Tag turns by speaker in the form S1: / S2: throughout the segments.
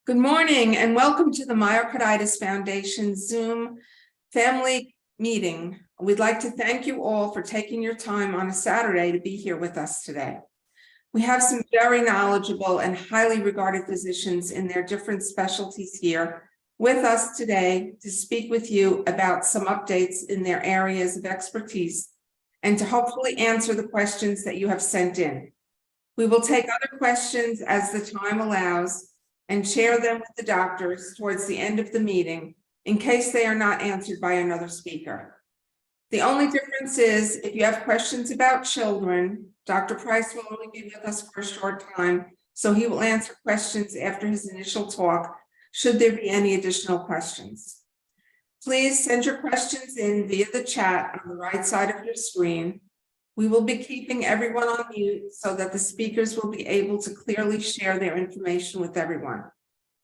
S1: Good morning and welcome to the Myocarditis Foundation Zoom family meeting. We'd like to thank you all for taking your time on a Saturday to be here with us today. We have some very knowledgeable and highly regarded physicians in their different specialties here with us today to speak with you about some updates in their areas of expertise and to hopefully answer the questions that you have sent in. We will take other questions as the time allows and share them with the doctors towards the end of the meeting in case they are not answered by another speaker. The only difference is if you have questions about children, Dr. Price will only be with us for a short time, so he will answer questions after his initial talk, should there be any additional questions. Please send your questions in via the chat on the right side of your screen. We will be keeping everyone on mute so that the speakers will be able to clearly share their information with everyone.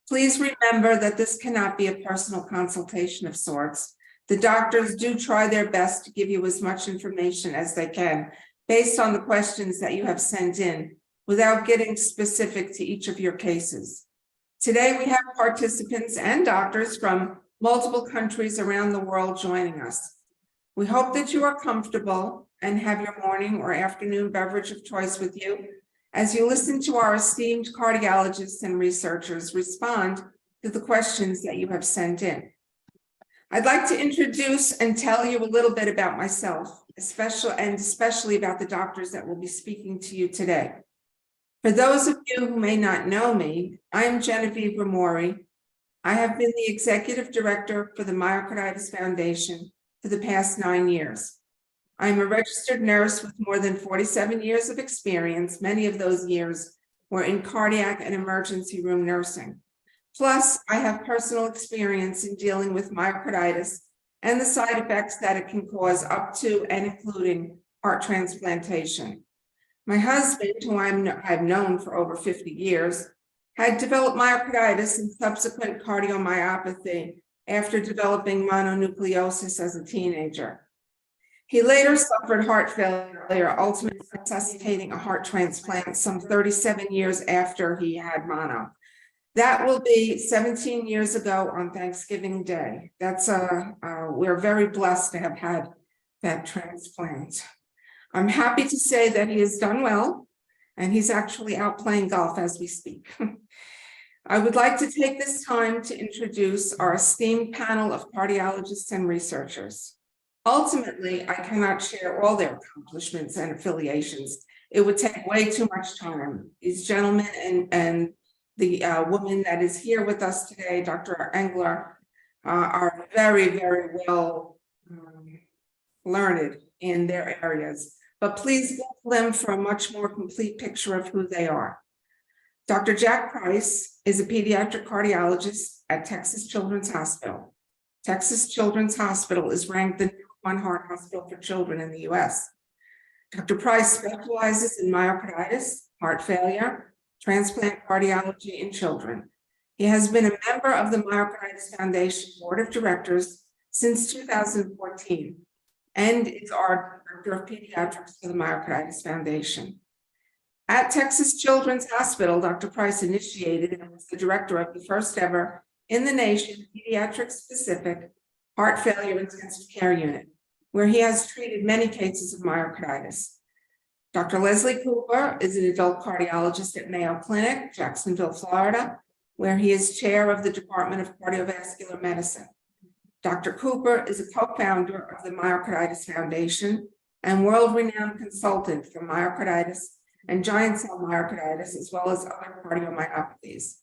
S1: Please remember that this cannot be a personal consultation of sorts. The doctors do try their best to give you as much information as they can based on the questions that you have sent in without getting specific to each of your cases. Today we have participants and doctors from multiple countries around the world joining us. We hope that you are comfortable and have your morning or afternoon beverage of choice with you as you listen to our esteemed cardiologists and researchers respond to the questions that you have sent in. I'd like to introduce and tell you a little bit about myself, especially about the doctors that will be speaking to you today. For those of you who may not know me, I am Genevieve Ramori. I have been the executive director for the Myocarditis Foundation for the past 9 years. I'm a registered nurse with more than 47 years of experience. Many of those years were in cardiac and emergency room nursing. Plus, I have personal experience in dealing with myocarditis and the side effects that it can cause up to and including heart transplantation. My husband, who I've known for over 50 years, had developed myocarditis and subsequent cardiomyopathy after developing mononucleosis as a teenager. He later suffered heart failure, ultimately necessitating a heart transplant some 37 years after he had mono. That will be 17 years ago on Thanksgiving Day. We're very blessed to have had that transplant. I'm happy to say that he has done well, and he's actually out playing golf as we speak. I would like to take this time to introduce our esteemed panel of cardiologists and researchers. Ultimately, I cannot share all their accomplishments and affiliations. It would take way too much time. These gentlemen and the woman that is here with us today, Dr. Engler, are very, very well learned in their areas. But please Google them for a much more complete picture of who they are. Dr. Jack Price is a pediatric cardiologist at Texas Children's Hospital. Texas Children's Hospital is ranked the #1 heart hospital for children in the US. Dr. Price specializes in myocarditis, heart failure, transplant cardiology in children. He has been a member of the Myocarditis Foundation Board of Directors since 2014 and is our Director of Pediatrics for the Myocarditis Foundation. At Texas Children's Hospital, Dr. Price initiated and was the director of the first ever in the nation pediatric-specific heart failure intensive care unit, where he has treated many cases of myocarditis. Dr. Leslie Cooper is an adult cardiologist at Mayo Clinic, Jacksonville, Florida, where he is chair of the Department of Cardiovascular Medicine. Dr. Cooper is a co-founder of the Myocarditis Foundation and world-renowned consultant for myocarditis and giant cell myocarditis, as well as other cardiomyopathies.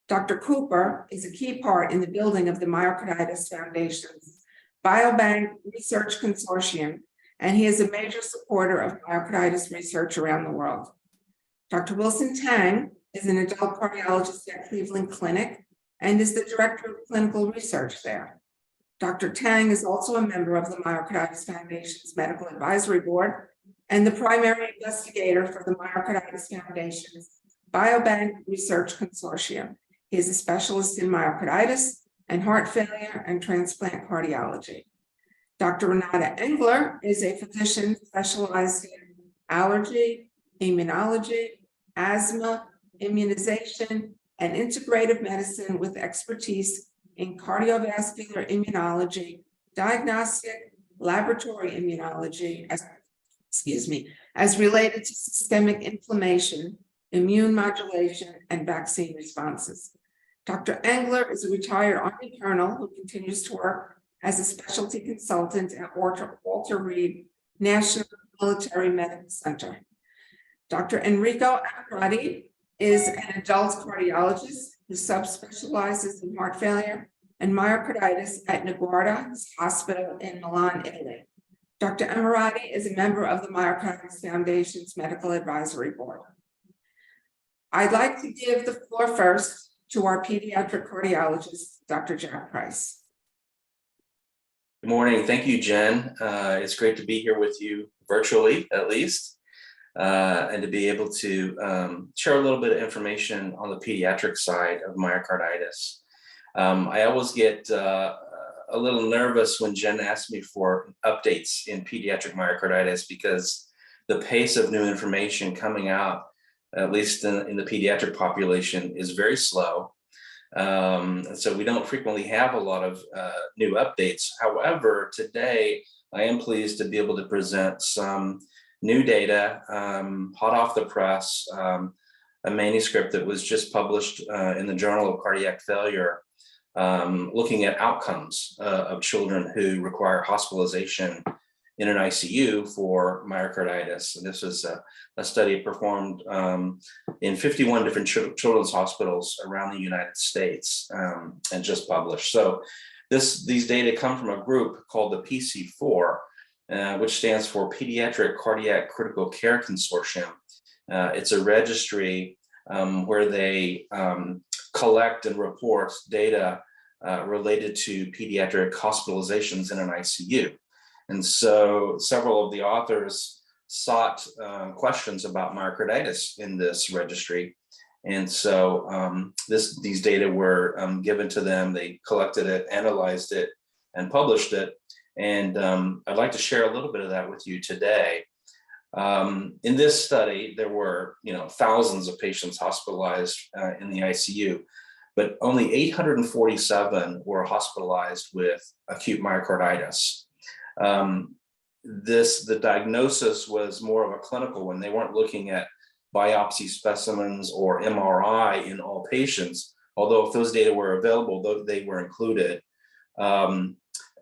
S1: Dr. Cooper is a key part in the building of the Myocarditis Foundation's Biobank Research Consortium, and he is a major supporter of myocarditis research around the world. Dr. Wilson Tang is an adult cardiologist at Cleveland Clinic and is the director of clinical research there. Dr. Tang is also a member of the Myocarditis Foundation's Medical Advisory Board and the primary investigator for the Myocarditis Foundation's Biobank Research Consortium. He is a specialist in myocarditis and heart failure and transplant cardiology. Dr. Renata Engler is a physician specialized in allergy, immunology, asthma, immunization, and integrative medicine with expertise in cardiovascular immunology, diagnostic laboratory immunology, as related to systemic inflammation, immune modulation, and vaccine responses. Dr. Engler is a retired Army colonel who continues to work as a specialty consultant at Walter Reed National Military Medical Center. Dr. Enrico Ammirati is an adult cardiologist who subspecializes in heart failure and myocarditis at Niguarda Hospital in Milan, Italy. Dr. Ammirati is a member of the Myocarditis Foundation's Medical Advisory Board. I'd like to give the floor first to our pediatric cardiologist, Dr. Jack Price.
S2: Good morning. Thank you, Jen. It's great to be here with you virtually, at least, and to be able to share a little bit of information on the pediatric side of myocarditis. I always get a little nervous when Jen asks me for updates in pediatric myocarditis because the pace of new information coming out, at least in the pediatric population, is very slow. So we don't frequently have a lot of new updates. However, today I am pleased to be able to present some new data, hot off the press, a manuscript that was just published in the Journal of Cardiac Failure, looking at outcomes of children who require hospitalization in an ICU for myocarditis. And this was a study performed in 51 different children's hospitals around the United States, and just published. So these data come from a group called the PC4, which stands for Pediatric Cardiac Critical Care Consortium. It's a registry where they collect and report data related to pediatric hospitalizations in an ICU. And so several of the authors sought questions about myocarditis in this registry. And so these data were given to them. They collected it, analyzed it, and published it. And I'd like to share a little bit of that with you today. In this study, there were thousands of patients hospitalized in the ICU, but only 847 were hospitalized with acute myocarditis. The diagnosis was more of a clinical one. They weren't looking at biopsy specimens or MRI in all patients, although if those data were available, they were included.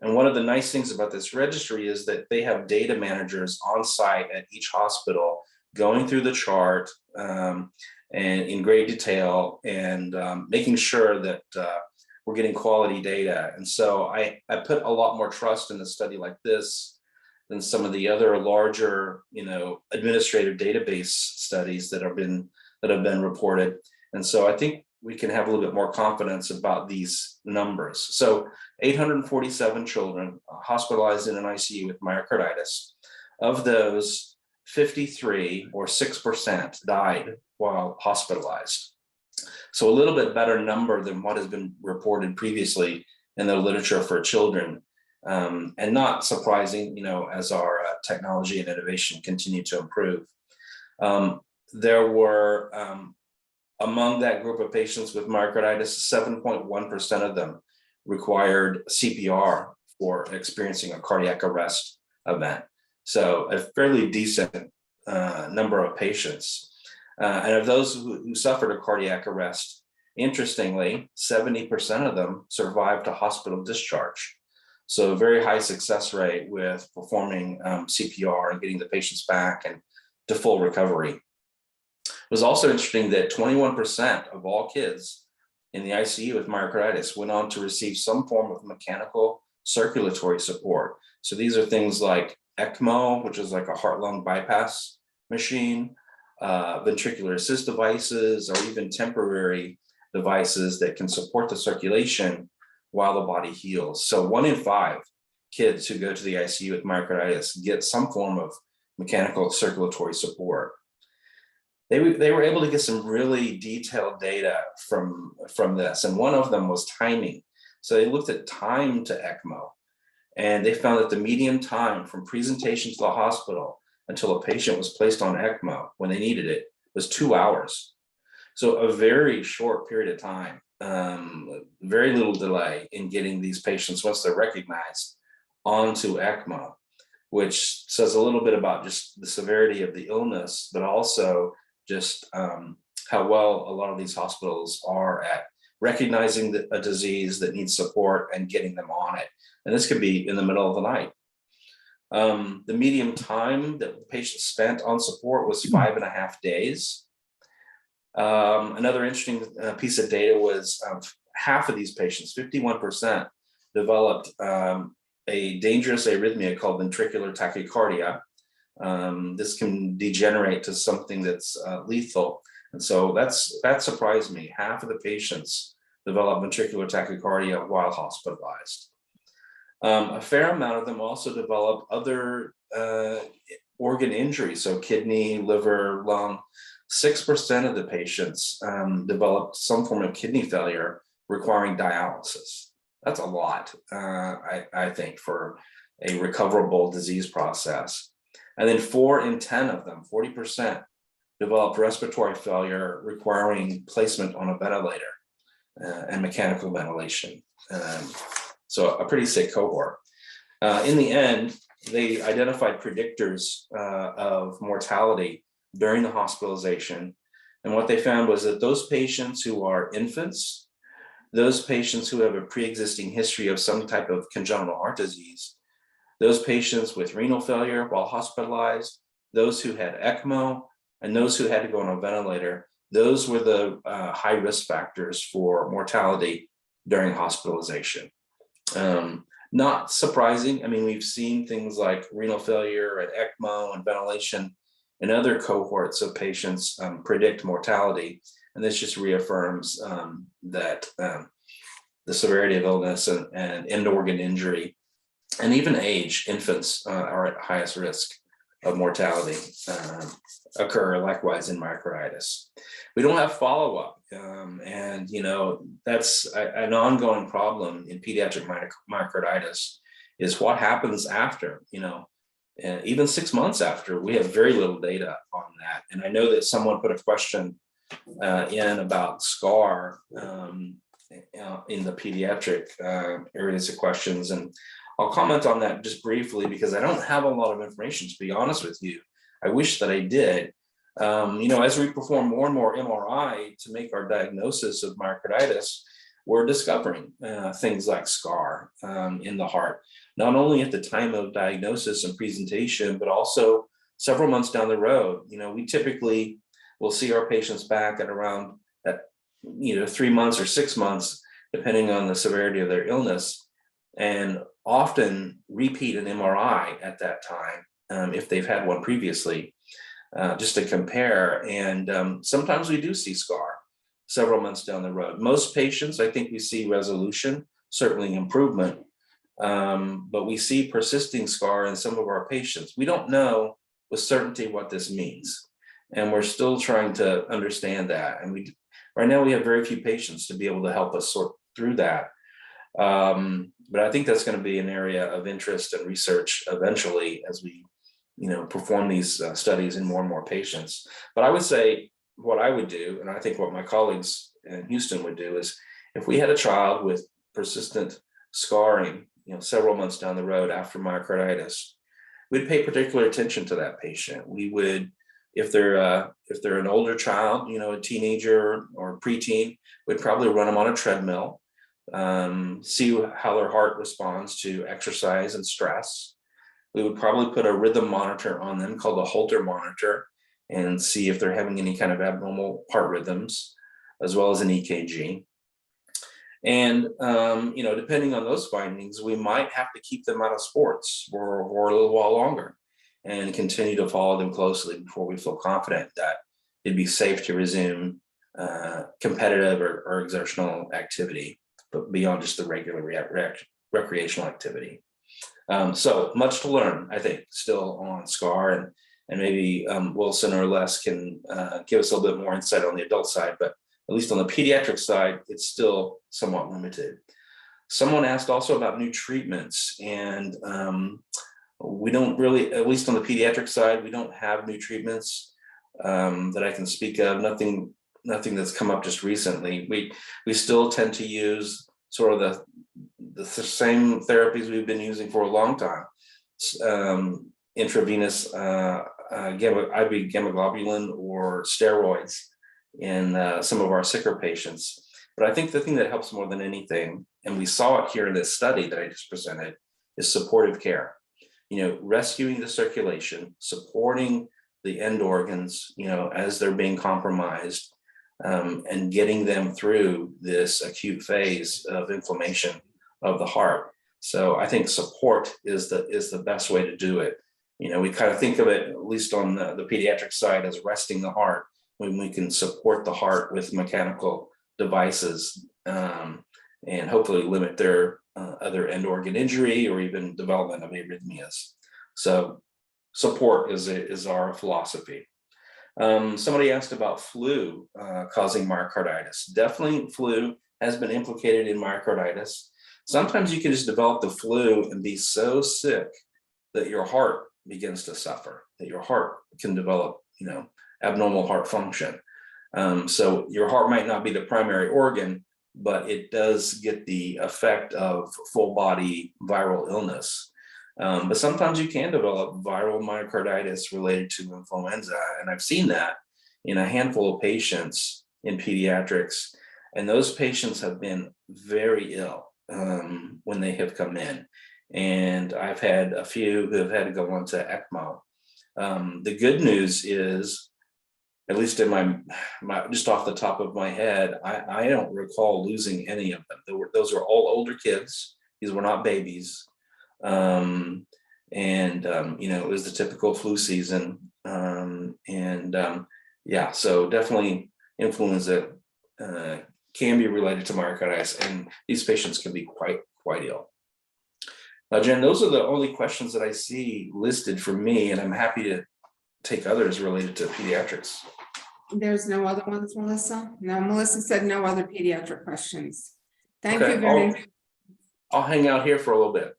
S2: And one of the nice things about this registry is that they have data managers on site at each hospital going through the chart and in great detail and making sure that we're getting quality data. And so I put a lot more trust in a study like this than some of the other larger, administrative database studies that have been reported. And so I think we can have a little bit more confidence about these numbers. So 847 children hospitalized in an ICU with myocarditis. Of those, 53 or 6% died while hospitalized. So a little bit better number than what has been reported previously in the literature for children. And not surprising, as our technology and innovation continue to improve. There were, among that group of patients with myocarditis, 7.1% of them required CPR for experiencing a cardiac arrest event. So a fairly decent number of patients. And of those who suffered a cardiac arrest, interestingly, 70% of them survived a hospital discharge. So a very high success rate with performing CPR and getting the patients back and to full recovery. It was also interesting that 21% of all kids in the ICU with myocarditis went on to receive some form of mechanical circulatory support. So these are things like ECMO, which is like a heart-lung bypass machine, ventricular assist devices, or even temporary devices that can support the circulation while the body heals. So 1 in 5 kids who go to the ICU with myocarditis get some form of mechanical circulatory support. They were able to get some really detailed data from this, and one of them was timing. So they looked at time to ECMO, and they found that the median time from presentation to the hospital until a patient was placed on ECMO when they needed it was 2 hours. So a very short period of time, very little delay in getting these patients, once they're recognized, onto ECMO, which says a little bit about just the severity of the illness, but also just how well a lot of these hospitals are at recognizing a disease that needs support and getting them on it. And this could be in the middle of the night. The median time that the patient spent on support was 5.5 days. Another interesting piece of data was half of these patients, 51%, developed a dangerous arrhythmia called ventricular tachycardia. This can degenerate to something that's lethal. And so that surprised me. Half of the patients develop ventricular tachycardia while hospitalized. A fair amount of them also develop other organ injuries, so kidney, liver, lung. 6% of the patients developed some form of kidney failure requiring dialysis. That's a lot, I think, for a recoverable disease process. And then 4 in 10 of them, 40%, developed respiratory failure requiring placement on a ventilator and mechanical ventilation. So a pretty sick cohort. In the end, they identified predictors of mortality during the hospitalization. And what they found was that those patients who are infants, those patients who have a pre-existing history of some type of congenital heart disease, those patients with renal failure while hospitalized, those who had ECMO, and those who had to go on a ventilator, those were the high risk factors for mortality during hospitalization. Not surprising. I mean, we've seen things like renal failure and ECMO and ventilation and other cohorts of patients predict mortality. And this just reaffirms that the severity of illness and end organ injury and even age, infants are at highest risk of mortality, occur likewise in myocarditis. We don't have follow-up, and that's an ongoing problem in pediatric myocarditis, is what happens after, even 6 months after. We have very little data on that. And I know that someone put a question in about SCAR in the pediatric areas of questions, and I'll comment on that just briefly because I don't have a lot of information, to be honest with you. I wish that I did. As we perform more and more MRI to make our diagnosis of myocarditis, we're discovering things like SCAR in the heart, not only at the time of diagnosis and presentation, but also several months down the road. We typically will see our patients back at around 3 months or 6 months, depending on the severity of their illness, and often repeat an MRI at that time if they've had one previously, just to compare. And sometimes we do see SCAR several months down the road. Most patients, I think we see resolution, certainly improvement, but we see persisting SCAR in some of our patients. We don't know with certainty what this means, and we're still trying to understand that. And right now we have very few patients to be able to help us sort through that. But I think that's going to be an area of interest and research eventually as we, perform these studies in more and more patients. But I would say what I would do, and I think what my colleagues in Houston would do, is if we had a child with persistent scarring, several months down the road after myocarditis, we'd pay particular attention to that patient. We would, if they're an older child, a teenager or preteen, we'd probably run them on a treadmill, see how their heart responds to exercise and stress. We would probably put a rhythm monitor on them called a Holter monitor and see if they're having any kind of abnormal heart rhythms, as well as an EKG. And, depending on those findings, we might have to keep them out of sports for a little while longer and continue to follow them closely before we feel confident that it'd be safe to resume competitive or exertional activity, but beyond just the regular recreational activity. So much to learn, I think, still on SCAR, and maybe Wilson or Les can give us a little bit more insight on the adult side, but at least on the pediatric side, it's still somewhat limited. Someone asked also about new treatments, and we don't really, at least on the pediatric side, we don't have new treatments that I can speak of. Nothing nothing that's come up just recently. We still tend to use sort of the same therapies we've been using for a long time. Intravenous IV gamma globulin or steroids in some of our sicker patients. But I think the thing that helps more than anything, and we saw it here in this study that I just presented, is supportive care. You know, rescuing the circulation, supporting the end organs, you know, as they're being compromised, and getting them through this acute phase of inflammation of the heart. So I think support is the best way to do it. You know, we kind of think of it, at least on the pediatric side, as resting the heart, when we can support the heart with mechanical devices, and hopefully limit their other end organ injury or even development of arrhythmias. So support is our philosophy. Somebody asked about flu causing myocarditis. Definitely flu has been implicated in myocarditis. Sometimes you can just develop the flu and be so sick that your heart begins to suffer, that your heart can develop, you know, abnormal heart function. So your heart might not be the primary organ, but it does get the effect of full body viral illness. But sometimes you can develop viral myocarditis related to influenza. And I've seen that in a handful of patients in pediatrics. And those patients have been very ill when they have come in. And I've had a few who have had to go on to ECMO. The good news is, at least in my just off the top of my head, I don't recall losing any of them. Those were all older kids. These were not babies. You know, it was the typical flu season. Yeah, so definitely influenza can be related to myocarditis, and these patients can be quite ill. Jen, those are the only questions that I see listed for me, and I'm happy to take others related to pediatrics.
S1: There's no other ones, Melissa? No, Melissa said no other pediatric questions. Thank
S2: Okay,
S1: you very much.
S2: I'll hang out here for a little bit.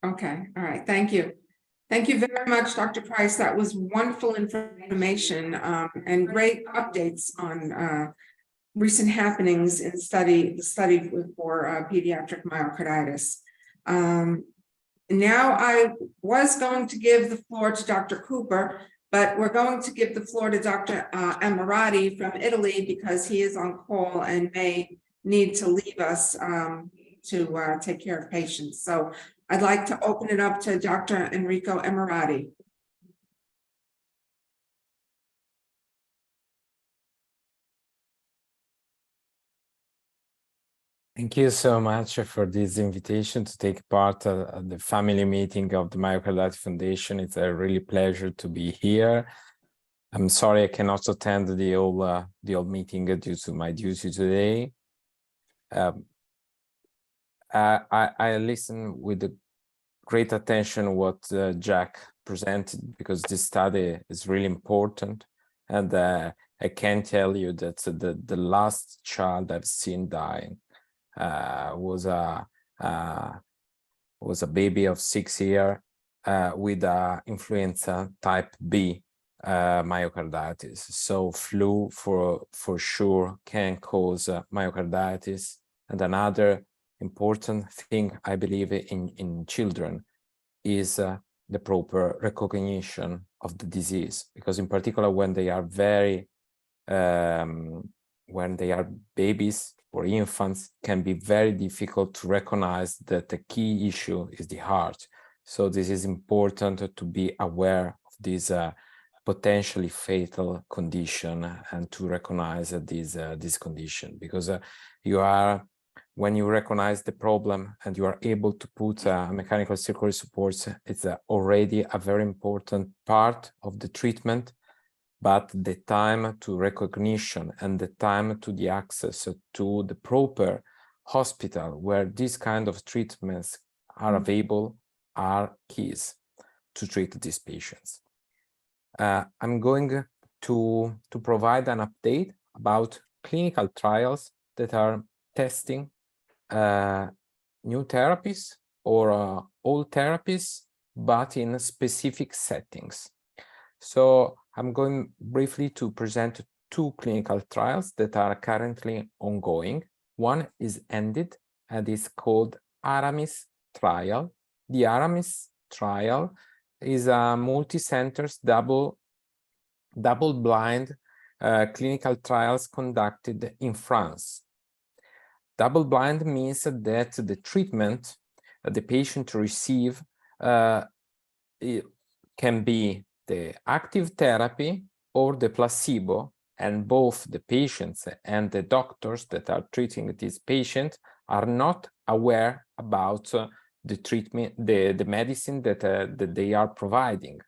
S1: Okay, all right, thank you. Thank you very much, Dr. Price. That was wonderful information and great updates on recent happenings in the study for pediatric myocarditis. Now I was going to give the floor to Dr. Cooper, but we're going to give the floor to Dr. Ammirati from Italy because he is on call and may need to leave us to take care of patients. So I'd like to open it up to Dr. Enrico Ammirati.
S3: Thank you so much for this invitation to take part at the family meeting of the Myocarditis Foundation. It's a really pleasure to be here. I'm sorry I cannot attend the whole meeting due to my duty today. I listened with great attention what Jack presented, because this study is really important, and I can tell you that the last child I've seen dying was a baby of 6 years with influenza type B myocarditis. So flu for sure can cause myocarditis. And another important thing I believe in children is the proper recognition of the disease, because in particular when they are when they are babies or infants, can be very difficult to recognize that the key issue is the heart. So this is important to be aware of this potentially fatal condition and to recognize this condition, because when you recognize the problem and you are able to put mechanical circulatory supports, it's already a very important part of the treatment. But the time to recognition and the time to the access to the proper hospital where these kind of treatments are available are keys to treat these patients. I'm going to provide an update about clinical trials that are testing new therapies or old therapies, but in specific settings. So I'm going briefly to present two clinical trials that are currently ongoing. One is ended and is called Aramis trial. The Aramis trial is a multi-center double-blind clinical trials conducted in France. Double-blind means that the treatment the patient receive it can be the active therapy or the placebo, and both the patients and the doctors that are treating this patient are not aware about the treatment, the medicine that they are providing.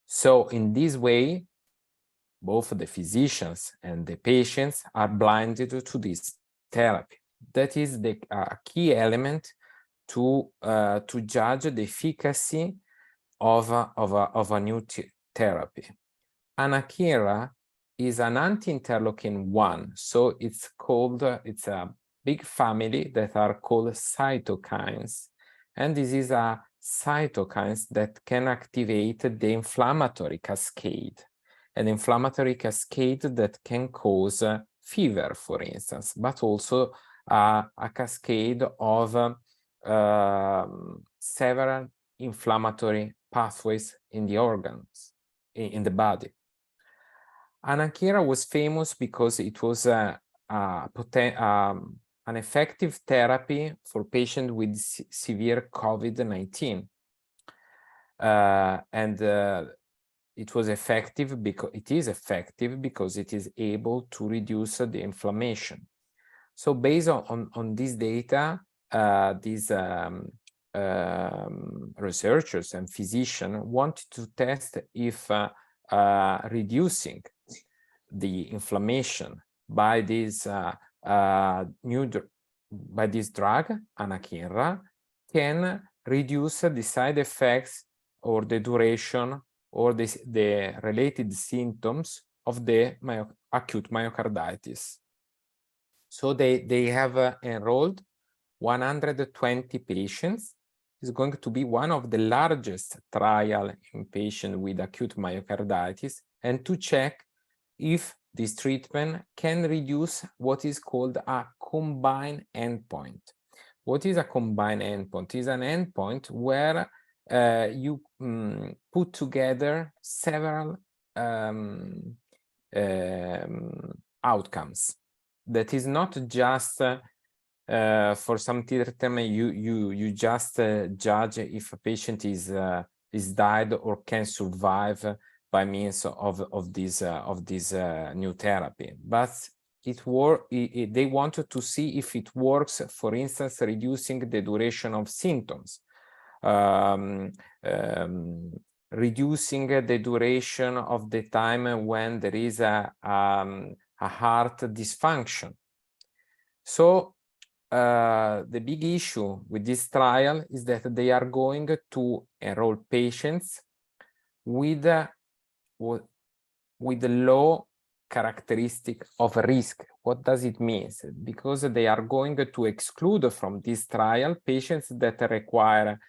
S3: So in this way, both the physicians and the patients are blinded to this therapy. That is the key element to judge the efficacy of a new therapy. Anakinra is an anti-interleukin-1, so it's called, it's a big family that are called cytokines, and this is a cytokines that can activate the inflammatory cascade, an inflammatory cascade that can cause fever, for instance, but also a cascade of several inflammatory pathways in the organs, in the body. Anakinra was famous because it was an effective therapy for patients with severe COVID-19. It was effective because it is effective because it is able to reduce the inflammation. So based on this data, these researchers and physicians wanted to test if reducing the inflammation by this by this drug, Anakinra, can reduce the side effects or the duration or the related symptoms of the acute myocarditis. So they have enrolled 120 patients. It's going to be one of the largest trials in patients with acute myocarditis, and to check if this treatment can reduce what is called a combined endpoint. What is a combined endpoint? It is an endpoint where you put together several outcomes. That is not just for some treatment you just judge if a patient is died or can survive by means of this new therapy, but they wanted to see if it works, for instance, reducing the duration of symptoms, reducing the duration of the time when there is a heart dysfunction. So the big issue with this trial is that they are going to enroll patients with low characteristic of risk. What does it mean? Because they are going to exclude from this trial patients that require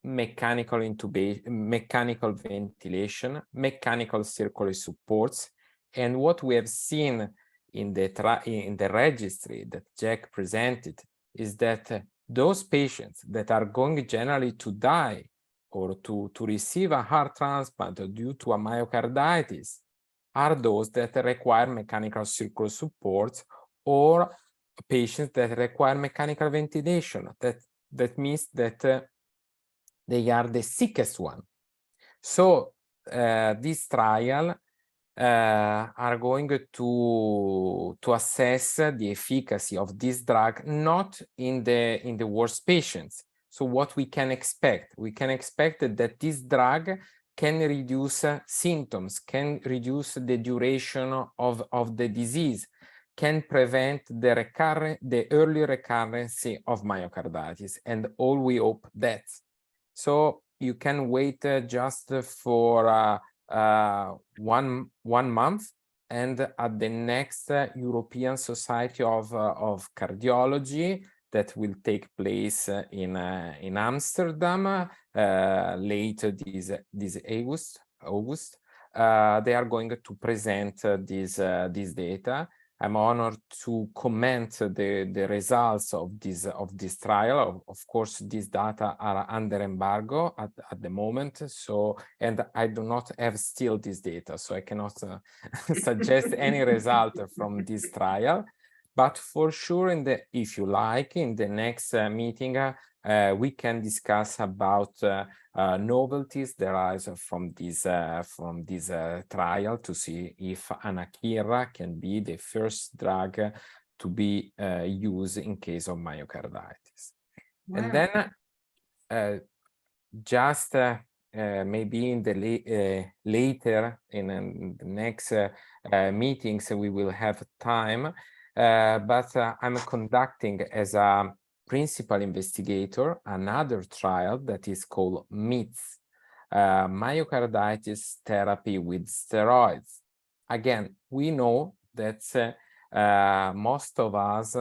S3: mechanical intubation, mechanical ventilation, mechanical circulatory supports, and what we have seen in the registry that Jack presented is that those patients that are going generally to die or to receive a heart transplant due to a myocarditis are those that require mechanical circulatory support or patients that require mechanical ventilation. That means that they are the sickest one. So this trial are going to assess the efficacy of this drug not in the worst patients. So what we can expect that this drug can reduce symptoms, can reduce the duration of the disease, can prevent the early recurrence of myocarditis, and all we hope that. So you can wait just for 1 month, and at the next European Society of Cardiology that will take place in Amsterdam later this August, they are going to present this data. I'm honored to comment the results of this trial. Of course, these data are under embargo at the moment. So, and I do not have still this data, so I cannot suggest any result from this trial. But for sure, if you like, in the next meeting, we can discuss about novelties derived from this trial to see if anakinra can be the first drug to be used in case of myocarditis.
S1: Wow.
S3: And then just maybe in the later in the next meetings we will have time, but I'm conducting as a principal investigator another trial that is called MITS, myocarditis therapy with steroids. Again, we know that most of us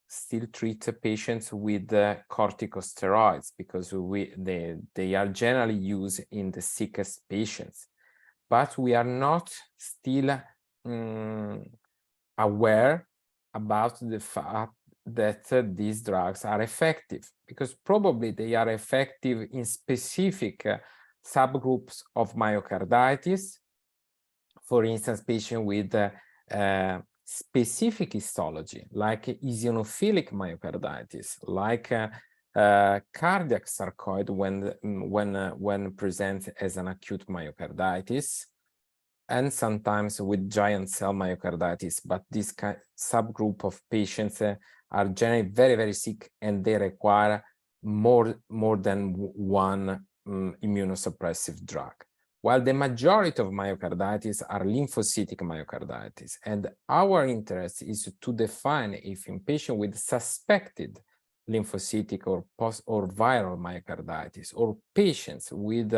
S3: still treat patients with corticosteroids because they are generally used in the sickest patients, but we are not still aware about the fact that these drugs are effective, because probably they are effective in specific subgroups of myocarditis. For instance, patients with specific histology, like eosinophilic myocarditis, like cardiac sarcoid when present as an acute myocarditis, and sometimes with giant cell myocarditis. But this subgroup of patients are generally very, very sick, and they require more than one immunosuppressive drug. While the majority of myocarditis are lymphocytic myocarditis, and our interest is to define if in patients with suspected lymphocytic or viral myocarditis, or patients with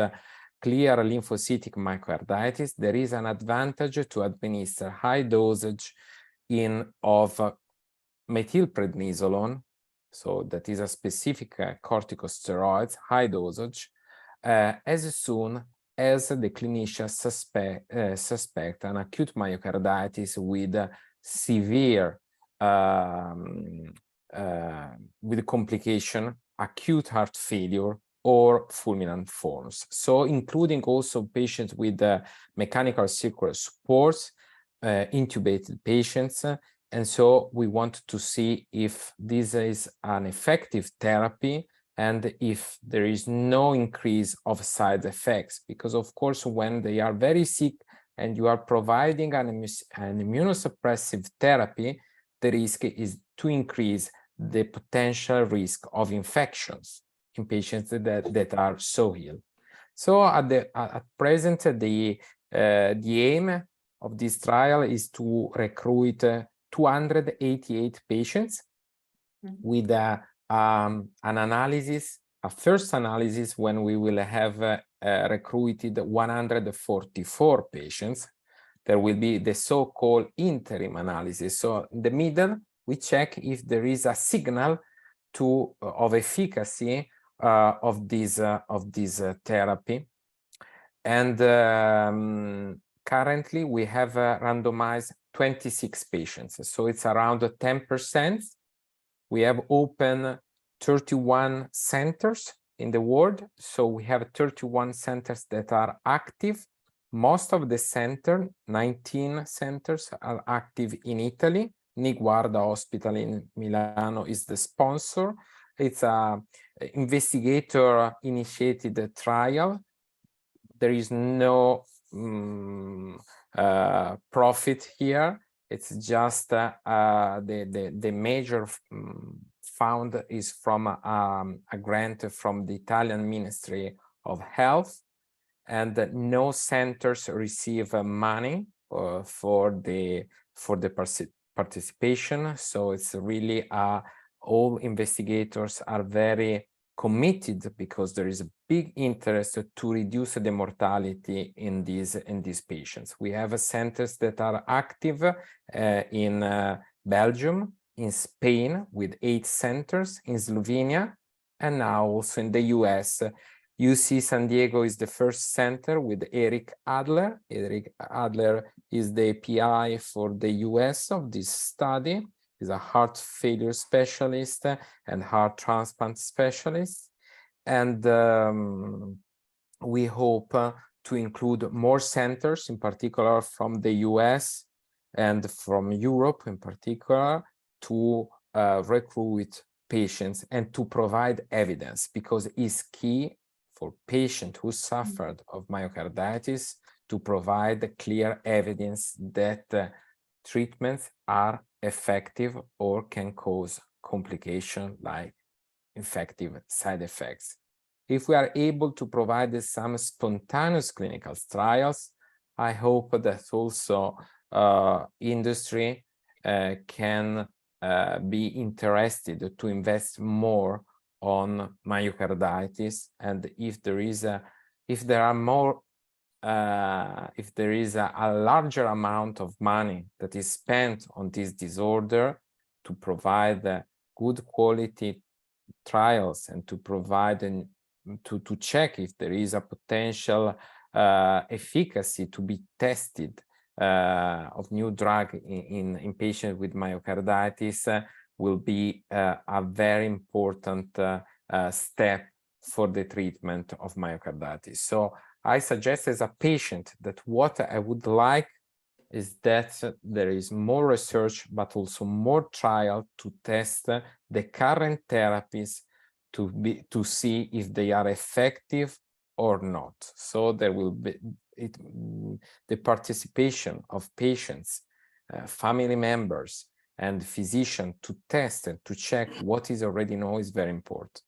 S3: clear lymphocytic myocarditis, there is an advantage to administer high dosage of methylprednisolone, so that is a specific corticosteroids, high dosage, as soon as the clinician suspect an acute myocarditis with severe with complication, acute heart failure, or fulminant forms. So including also patients with mechanical circular support, intubated patients. And so we want to see if this is an effective therapy and if there is no increase of side effects. Because of course, when they are very sick and you are providing an immunosuppressive therapy, the risk is to increase the potential risk of infections in patients that are so ill. So at present, the aim of this trial is to recruit 288 patients with an analysis, a first analysis when we will have recruited 144 patients. There will be the so-called interim analysis. So in the middle, we check if there is a signal of efficacy of this therapy. And currently we have randomized 26 patients. So it's around 10%. We have open 31 centers in the world. So we have 31 centers that are active. Most of the centers, 19 centers, are active in Italy. Niguarda Hospital in Milano is the sponsor. It's an investigator-initiated trial. There is no profit here. It's just the major fund is from a grant from the Italian Ministry of Health, and no centers receive money for the participation. So it's really all investigators are very committed because there is a big interest to reduce the mortality in these patients. We have centers that are active in Belgium, in Spain with 8 centers, in Slovenia, and now also in the US UC San Diego is the first center with Eric Adler. Eric Adler is the PI for the US of this study. He's a heart failure specialist and heart transplant specialist. And we hope to include more centers, in particular from the US and from Europe in particular, to recruit patients and to provide evidence, because it's key for patients who suffered of myocarditis to provide clear evidence that treatments are effective or can cause complications like infective side effects. If we are able to provide some spontaneous clinical trials, I hope that also industry can be interested to invest more on myocarditis, and if there is a larger amount of money that is spent on this disorder to provide good quality trials and to provide to check if there is a potential efficacy to be tested of new drug in patients with myocarditis will be a very important step for the treatment of myocarditis. So I suggest as a patient that what I would like is that there is more research, but also more trial to test the current therapies to see if they are effective or not. So there will be the participation of patients, family members, and physicians to test and to check what is already known is very important.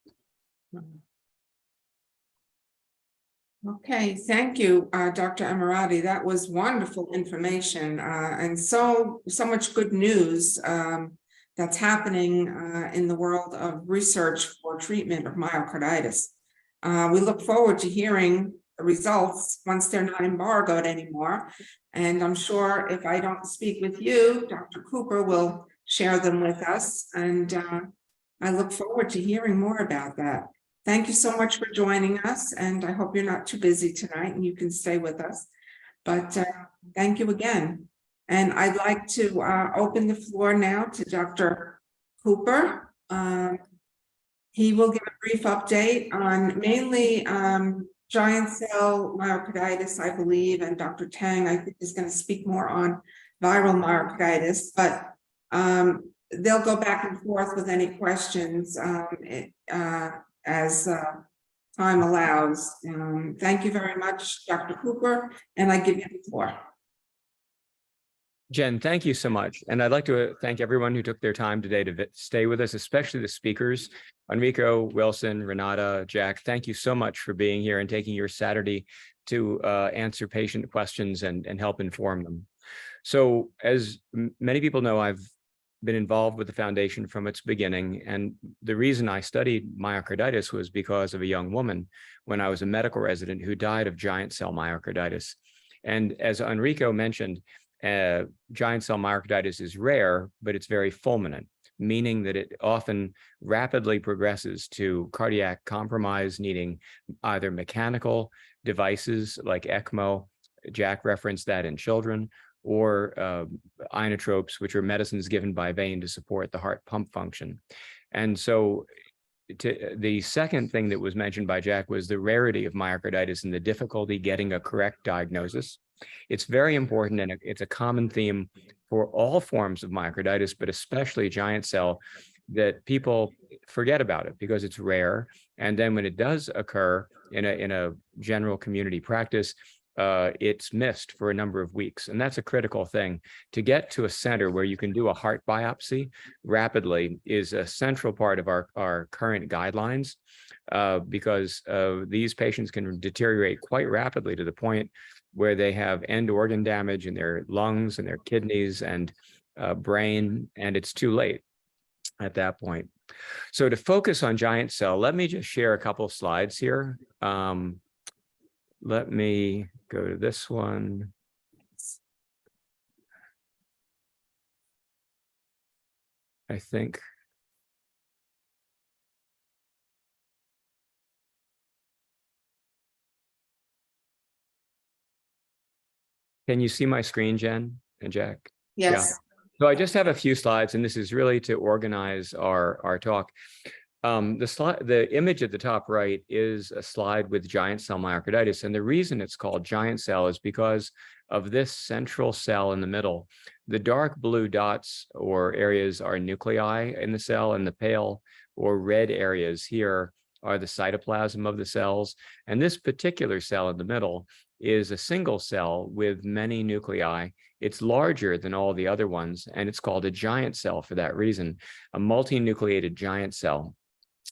S1: Okay, thank you, Dr. Ammirati. That was wonderful information and so much good news that's happening in the world of research for treatment of myocarditis. We look forward to hearing the results once they're not embargoed anymore. And I'm sure if I don't speak with you, Dr. Cooper will share them with us. And I look forward to hearing more about that. Thank you so much for joining us. And I hope you're not too busy tonight and you can stay with us. But thank you again. And I'd like to open the floor now to Dr. Cooper. He will give a brief update on mainly giant cell myocarditis, I believe, and Dr. Tang, I think, is going to speak more on viral myocarditis, but they'll go back and forth with any questions as time allows. Thank you very much, Dr. Cooper, and I give you the floor.
S4: Jen, thank you so much. And I'd like to thank everyone who took their time today to stay with us, especially the speakers, Enrico, Wilson, Renata, Jack. Thank you so much for being here and taking your Saturday to answer patient questions and help inform them. So as many people know, I've been involved with the foundation from its beginning. And the reason I studied myocarditis was because of a young woman when I was a medical resident who died of giant cell myocarditis. And as Enrico mentioned, giant cell myocarditis is rare, but it's very fulminant, meaning that it often rapidly progresses to cardiac compromise, needing either mechanical devices like ECMO, Jack referenced that in children, or inotropes, which are medicines given by vein to support the heart pump function. And so the second thing that was mentioned by Jack was the rarity of myocarditis and the difficulty getting a correct diagnosis. It's very important, and it's a common theme for all forms of myocarditis, but especially giant cell, that people forget about it because it's rare. And then when it does occur in a general community practice, it's missed for a number of weeks. And that's a critical thing. To get to a center where you can do a heart biopsy rapidly is a central part of our current guidelines, because these patients can deteriorate quite rapidly to the point where they have end organ damage in their lungs and their kidneys and brain, and it's too late at that point. So to focus on giant cell, let me just share a couple of slides here. Let me go to this one. I think. Can you see my screen, Jen and Jack?
S1: Yes,
S4: So I just have a few slides, and this is really to organize our talk. The image at the top right is a slide with giant cell myocarditis, and the reason it's called giant cell is because of this central cell in the middle. The dark blue dots or areas are nuclei in the cell, and the pale or red areas here are the cytoplasm of the cells. And this particular cell in the middle is a single cell with many nuclei. It's larger than all the other ones, and it's called a giant cell for that reason, a multinucleated giant cell.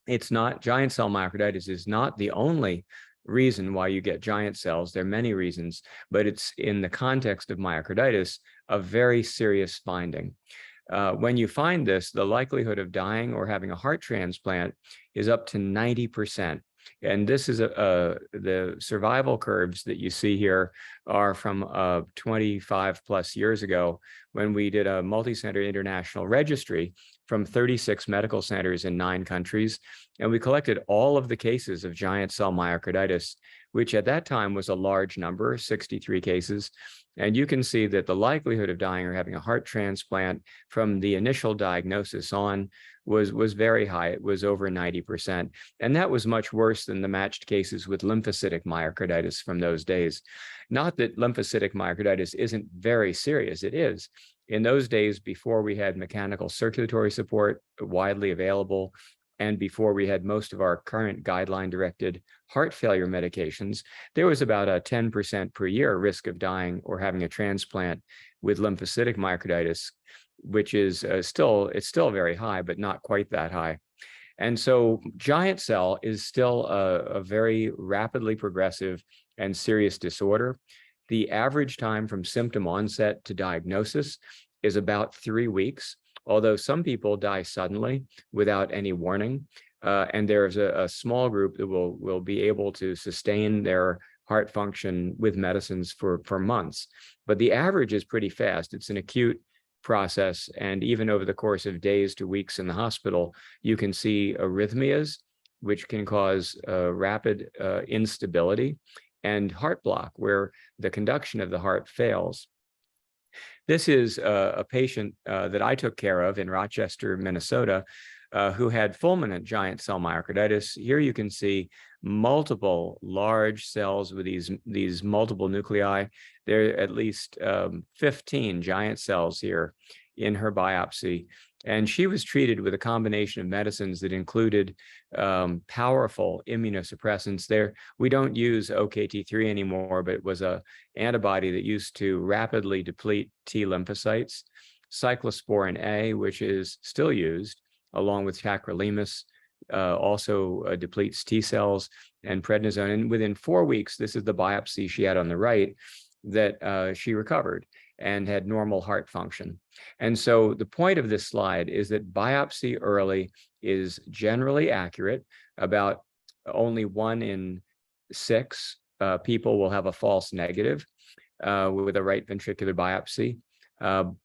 S4: It's not, giant cell myocarditis is not the only reason why you get giant cells. There are many reasons, but it's in the context of myocarditis, a very serious finding. When you find this, the likelihood of dying or having a heart transplant is up to 90%. And this is the survival curves that you see here are from 25 plus years ago, when we did a multi-center international registry from 36 medical centers in 9 countries. And we collected all of the cases of giant cell myocarditis, which at that time was a large number, 63 cases. And you can see that the likelihood of dying or having a heart transplant from the initial diagnosis on was very high. It was over 90%. And that was much worse than the matched cases with lymphocytic myocarditis from those days. Not that lymphocytic myocarditis isn't very serious, it is. In those days, before we had mechanical circulatory support widely available, and before we had most of our current guideline-directed heart failure medications, there was about a 10% per year risk of dying or having a transplant with lymphocytic myocarditis, which is still very high, but not quite that high. And so giant cell is still a very rapidly progressive and serious disorder. The average time from symptom onset to diagnosis is about 3 weeks, although some people die suddenly without any warning. And there's a small group that will be able to sustain their heart function with medicines for months. But the average is pretty fast. It's an acute process. And even over the course of days to weeks in the hospital, you can see arrhythmias, which can cause rapid instability, and heart block, where the conduction of the heart fails. This is a patient that I took care of in Rochester, Minnesota, who had fulminant giant cell myocarditis. Here you can see multiple large cells with these multiple nuclei. There are at least 15 giant cells here in her biopsy. And she was treated with a combination of medicines that included powerful immunosuppressants. There, we don't use OKT3 anymore, but it was an antibody that used to rapidly deplete T lymphocytes. Cyclosporin A, which is still used, along with tacrolimus, also depletes T cells, and prednisone. And within 4 weeks, this is the biopsy she had on the right, that she recovered and had normal heart function. And so the point of this slide is that biopsy early is generally accurate. About only 1 in 6 people will have a false negative with a right ventricular biopsy.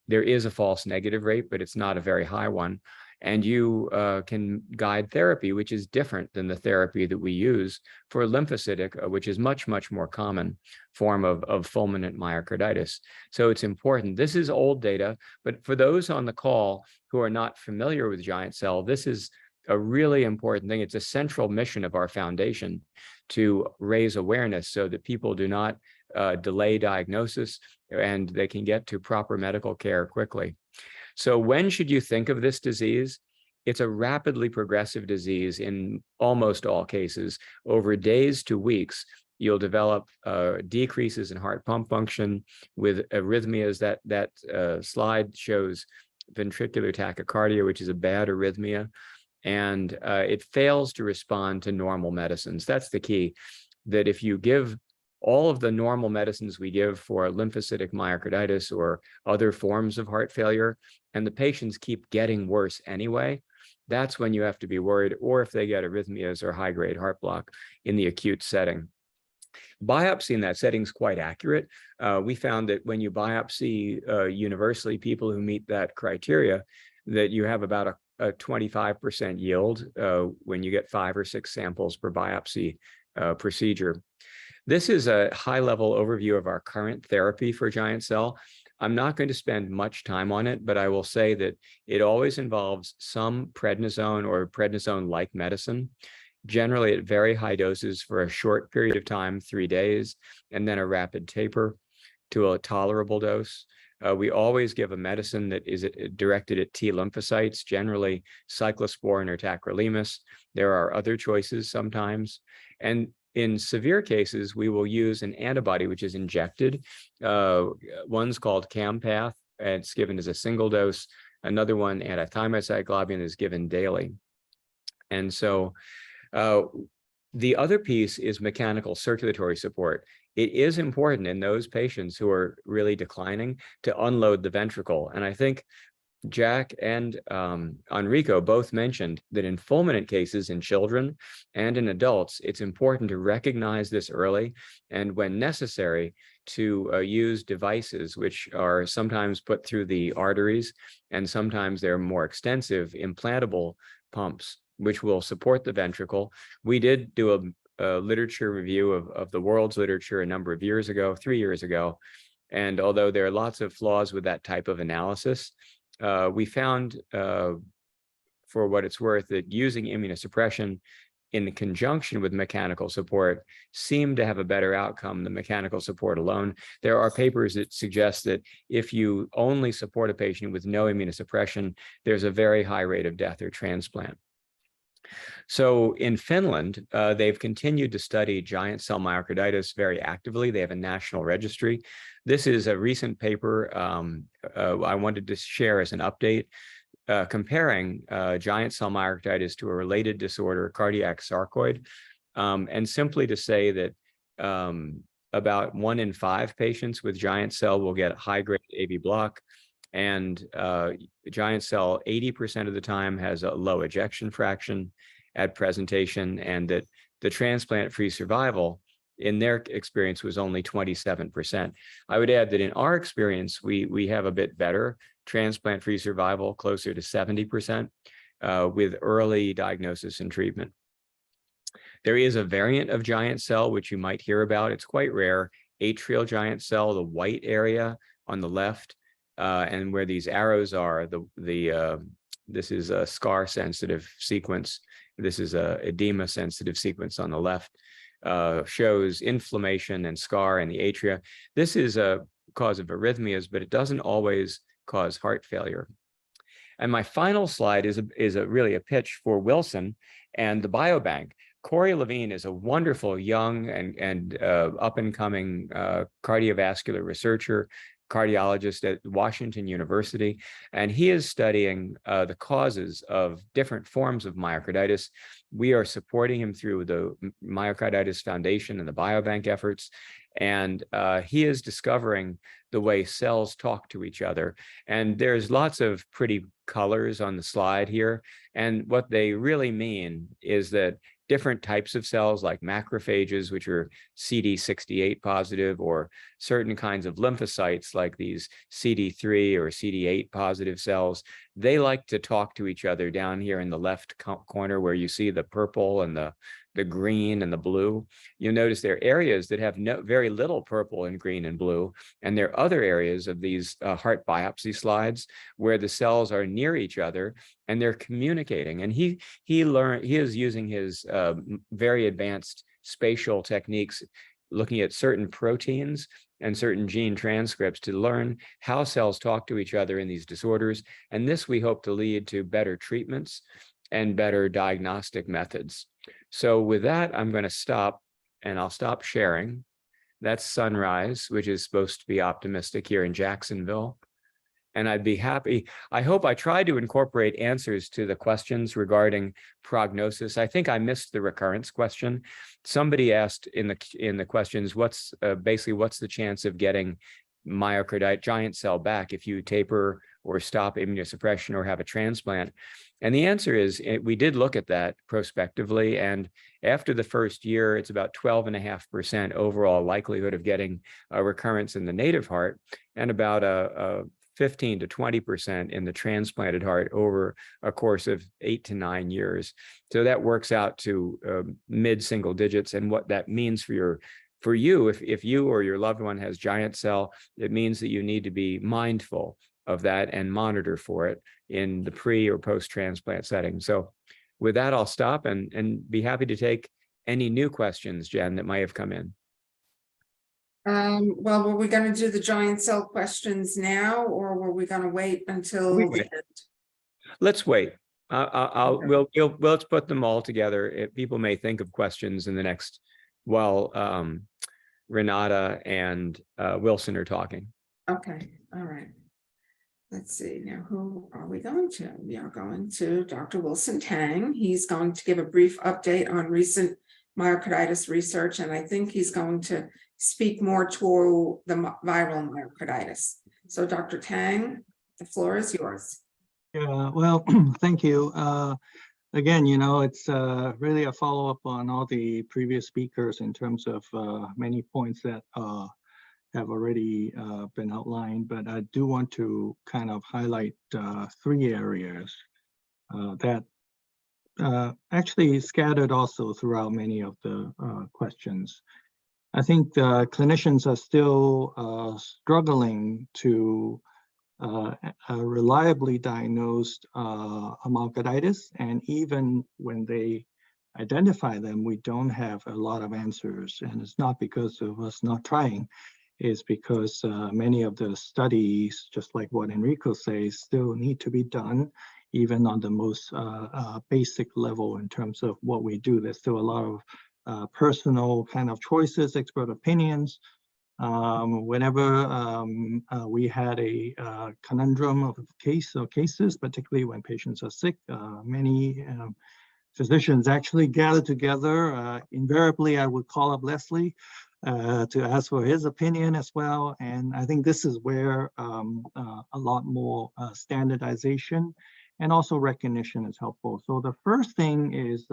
S4: There is a false negative rate, but it's not a very high one. And you can guide therapy, which is different than the therapy that we use for lymphocytic, which is much, much more common form of fulminant myocarditis. So it's important. This is old data, but for those on the call who are not familiar with giant cell, this is a really important thing. It's a central mission of our foundation to raise awareness so that people do not delay diagnosis and they can get to proper medical care quickly. So when should you think of this disease? It's a rapidly progressive disease in almost all cases. Over days to weeks, you'll develop decreases in heart pump function with arrhythmias. That slide shows ventricular tachycardia, which is a bad arrhythmia, and it fails to respond to normal medicines. That's the key, that if you give all of the normal medicines we give for lymphocytic myocarditis or other forms of heart failure, and the patients keep getting worse anyway, that's when you have to be worried, or if they get arrhythmias or high-grade heart block in the acute setting. Biopsy in that setting is quite accurate. We found that when you biopsy universally people who meet that criteria, that you have about a 25% yield when you get 5 or 6 samples per biopsy procedure. This is a high-level overview of our current therapy for giant cell. I'm not going to spend much time on it, but I will say that it always involves some prednisone or prednisone-like medicine, generally at very high doses for a short period of time, 3 days, and then a rapid taper to a tolerable dose. We always give a medicine that is directed at T lymphocytes, generally cyclosporin or tacrolimus. There are other choices sometimes. And in severe cases, we will use an antibody which is injected. One's called Campath, and it's given as a single dose. Another one, anti-thymocyte globulin, is given daily. And so the other piece is mechanical circulatory support. It is important in those patients who are really declining to unload the ventricle. And I think Jack and Enrico both mentioned that in fulminant cases in children and in adults, it's important to recognize this early and, when necessary, to use devices which are sometimes put through the arteries, and sometimes they're more extensive implantable pumps which will support the ventricle. We did do a literature review of the world's literature a number of years ago, 3 years ago. And although there are lots of flaws with that type of analysis, we found, for what it's worth, that using immunosuppression in conjunction with mechanical support seemed to have a better outcome than mechanical support alone. There are papers that suggest that if you only support a patient with no immunosuppression, there's a very high rate of death or transplant. So in Finland, they've continued to study giant cell myocarditis very actively. They have a national registry. This is a recent paper I wanted to share as an update, comparing giant cell myocarditis to a related disorder, cardiac sarcoid, and simply to say that about 1 in 5 patients with giant cell will get high-grade AV block, and giant cell 80% of the time has a low ejection fraction at presentation, and that the transplant-free survival in their experience was only 27%. I would add that in our experience, we have a bit better transplant-free survival, closer to 70%, with early diagnosis and treatment. There is a variant of giant cell, which you might hear about. It's quite rare. Atrial giant cell, the white area on the left, and where these arrows are, this is a scar-sensitive sequence. This is a edema-sensitive sequence on the left. Shows inflammation and scar in the atria. This is a cause of arrhythmias, but it doesn't always cause heart failure. And my final slide is really a pitch for Wilson and the biobank. Corey Levine is a wonderful young and up-and-coming cardiovascular researcher, cardiologist at Washington University, and he is studying the causes of different forms of myocarditis. We are supporting him through the Myocarditis Foundation and the biobank efforts, and he is discovering the way cells talk to each other. And there's lots of pretty colors on the slide here, and what they really mean is that different types of cells like macrophages, which are CD68 positive, or certain kinds of lymphocytes like these CD3 or CD8 positive cells, they like to talk to each other down here in the left corner where you see the purple and the green and the blue. You'll notice there are areas that have very little purple and green and blue, and there are other areas of these heart biopsy slides where the cells are near each other and they're communicating. And he is using his very advanced spatial techniques, looking at certain proteins and certain gene transcripts to learn how cells talk to each other in these disorders. And this we hope to lead to better treatments and better diagnostic methods. So with that, I'm going to stop, and I'll stop sharing. That's sunrise, which is supposed to be optimistic here in Jacksonville. And I'd be happy. I hope I tried to incorporate answers to the questions regarding prognosis. I think I missed the recurrence question. Somebody asked in the questions, what's the chance of getting myocarditis giant cell back if you taper or stop immunosuppression or have a transplant? And the answer is, we did look at that prospectively, and after the first year, it's about 12.5% overall likelihood of getting a recurrence in the native heart, and about a 15 to 20% in the transplanted heart over a course of 8 to 9 years. So that works out to mid-single digits, and what that means for your for you, if you or your loved one has giant cell, it means that you need to be mindful of that and monitor for it in the pre or post-transplant setting. So with that, I'll stop and be happy to take any new questions, Jen, that might have come in.
S1: Well, were we gonna do the giant cell questions now, or were we gonna wait until
S4: We
S1: the
S4: wait.
S1: end?
S4: Let's wait.
S1: Okay.
S4: Let's put them all together. People may think of questions in the next, while Renata and Wilson are talking.
S1: Okay, all right. Let's see, now who are we going to? We are going to Dr. Wilson Tang. He's going to give a brief update on recent myocarditis research, and I think he's going to speak more to the viral myocarditis. So Dr. Tang, the floor is yours.
S5: Yeah, well, thank you. Again, it's really a follow-up on all the previous speakers in terms of many points that have already been outlined, but I do want to kind of highlight 3 areas that actually scattered also throughout many of the questions. I think clinicians are still struggling to reliably diagnosed myocarditis, and even when they identify them, we don't have a lot of answers. And it's not because of us not trying, it's because many of the studies, just like what Enrico says, still need to be done, even on the most basic level in terms of what we do. There's still a lot of personal kind of choices, expert opinions. Whenever we had a conundrum of cases, particularly when patients are sick, many physicians actually gather together. Invariably, I would call up Leslie to ask for his opinion as well. And I think this is where a lot more standardization and also recognition is helpful. So the first thing is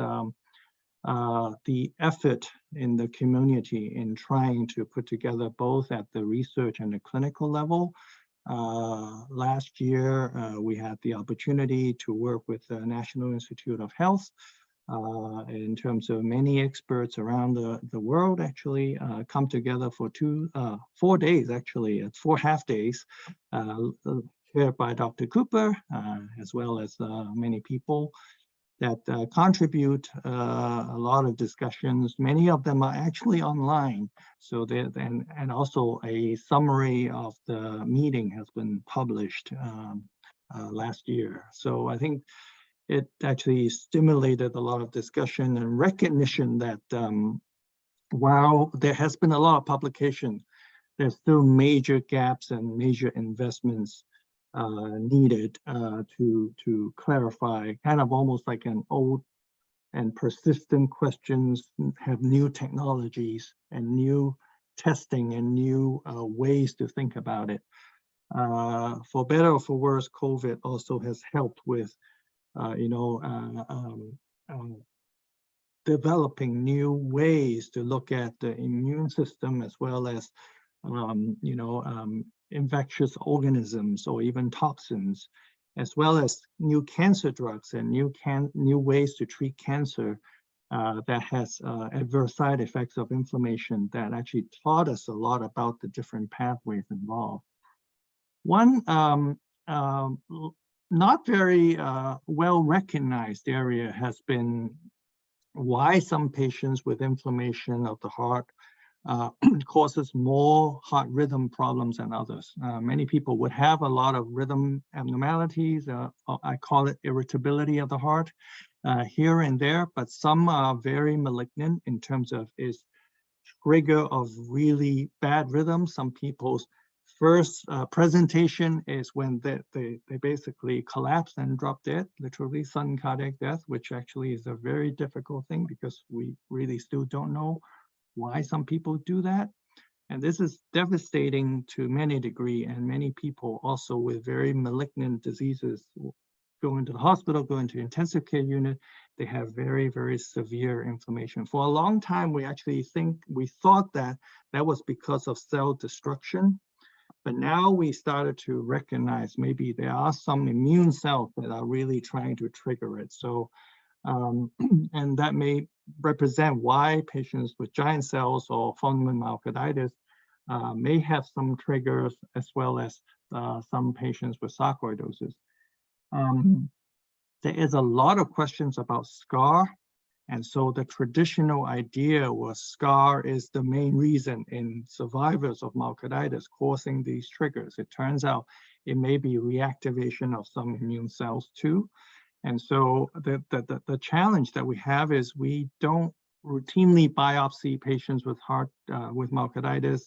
S5: the effort in the community in trying to put together both at the research and the clinical level. Last year, we had the opportunity to work with the National Institute of Health in terms of many experts around the world actually come together for 4 days, actually, it's 4 half days, chaired by Dr. Cooper, as well as many people that contribute a lot of discussions. Many of them are actually online. So and also a summary of the meeting has been published last year. So I think it actually stimulated a lot of discussion and recognition that while there has been a lot of publication, there's still major gaps and major investments needed to clarify, kind of almost like an old and persistent questions, have new technologies and new testing and new ways to think about it. For better or for worse, COVID also has helped with, developing new ways to look at the immune system as well as, infectious organisms or even toxins, as well as new cancer drugs and new ways to treat cancer that has adverse side effects of inflammation that actually taught us a lot about the different pathways involved. One not very well recognized area has been why some patients with inflammation of the heart causes more heart rhythm problems than others. Many people would have a lot of rhythm abnormalities. I call it irritability of the heart here and there, but some are very malignant in terms of its trigger of really bad rhythm. Some people's first presentation is when they basically collapse and drop dead, literally sudden cardiac death, which actually is a very difficult thing because we really still don't know why some people do that. And this is devastating to many degree, and many people also with very malignant diseases go into the hospital, go into intensive care unit, they have very, very severe inflammation. For a long time, we thought that was because of cell destruction, but now we started to recognize maybe there are some immune cells that are really trying to trigger it. So And that may represent why patients with giant cells or fulminant myocarditis may have some triggers, as well as some patients with sarcoidosis. There is a lot of questions about scar. And so the traditional idea was scar is the main reason in survivors of myocarditis causing these triggers. It turns out it may be reactivation of some immune cells too. And so the challenge that we have is we don't routinely biopsy patients with with myocarditis,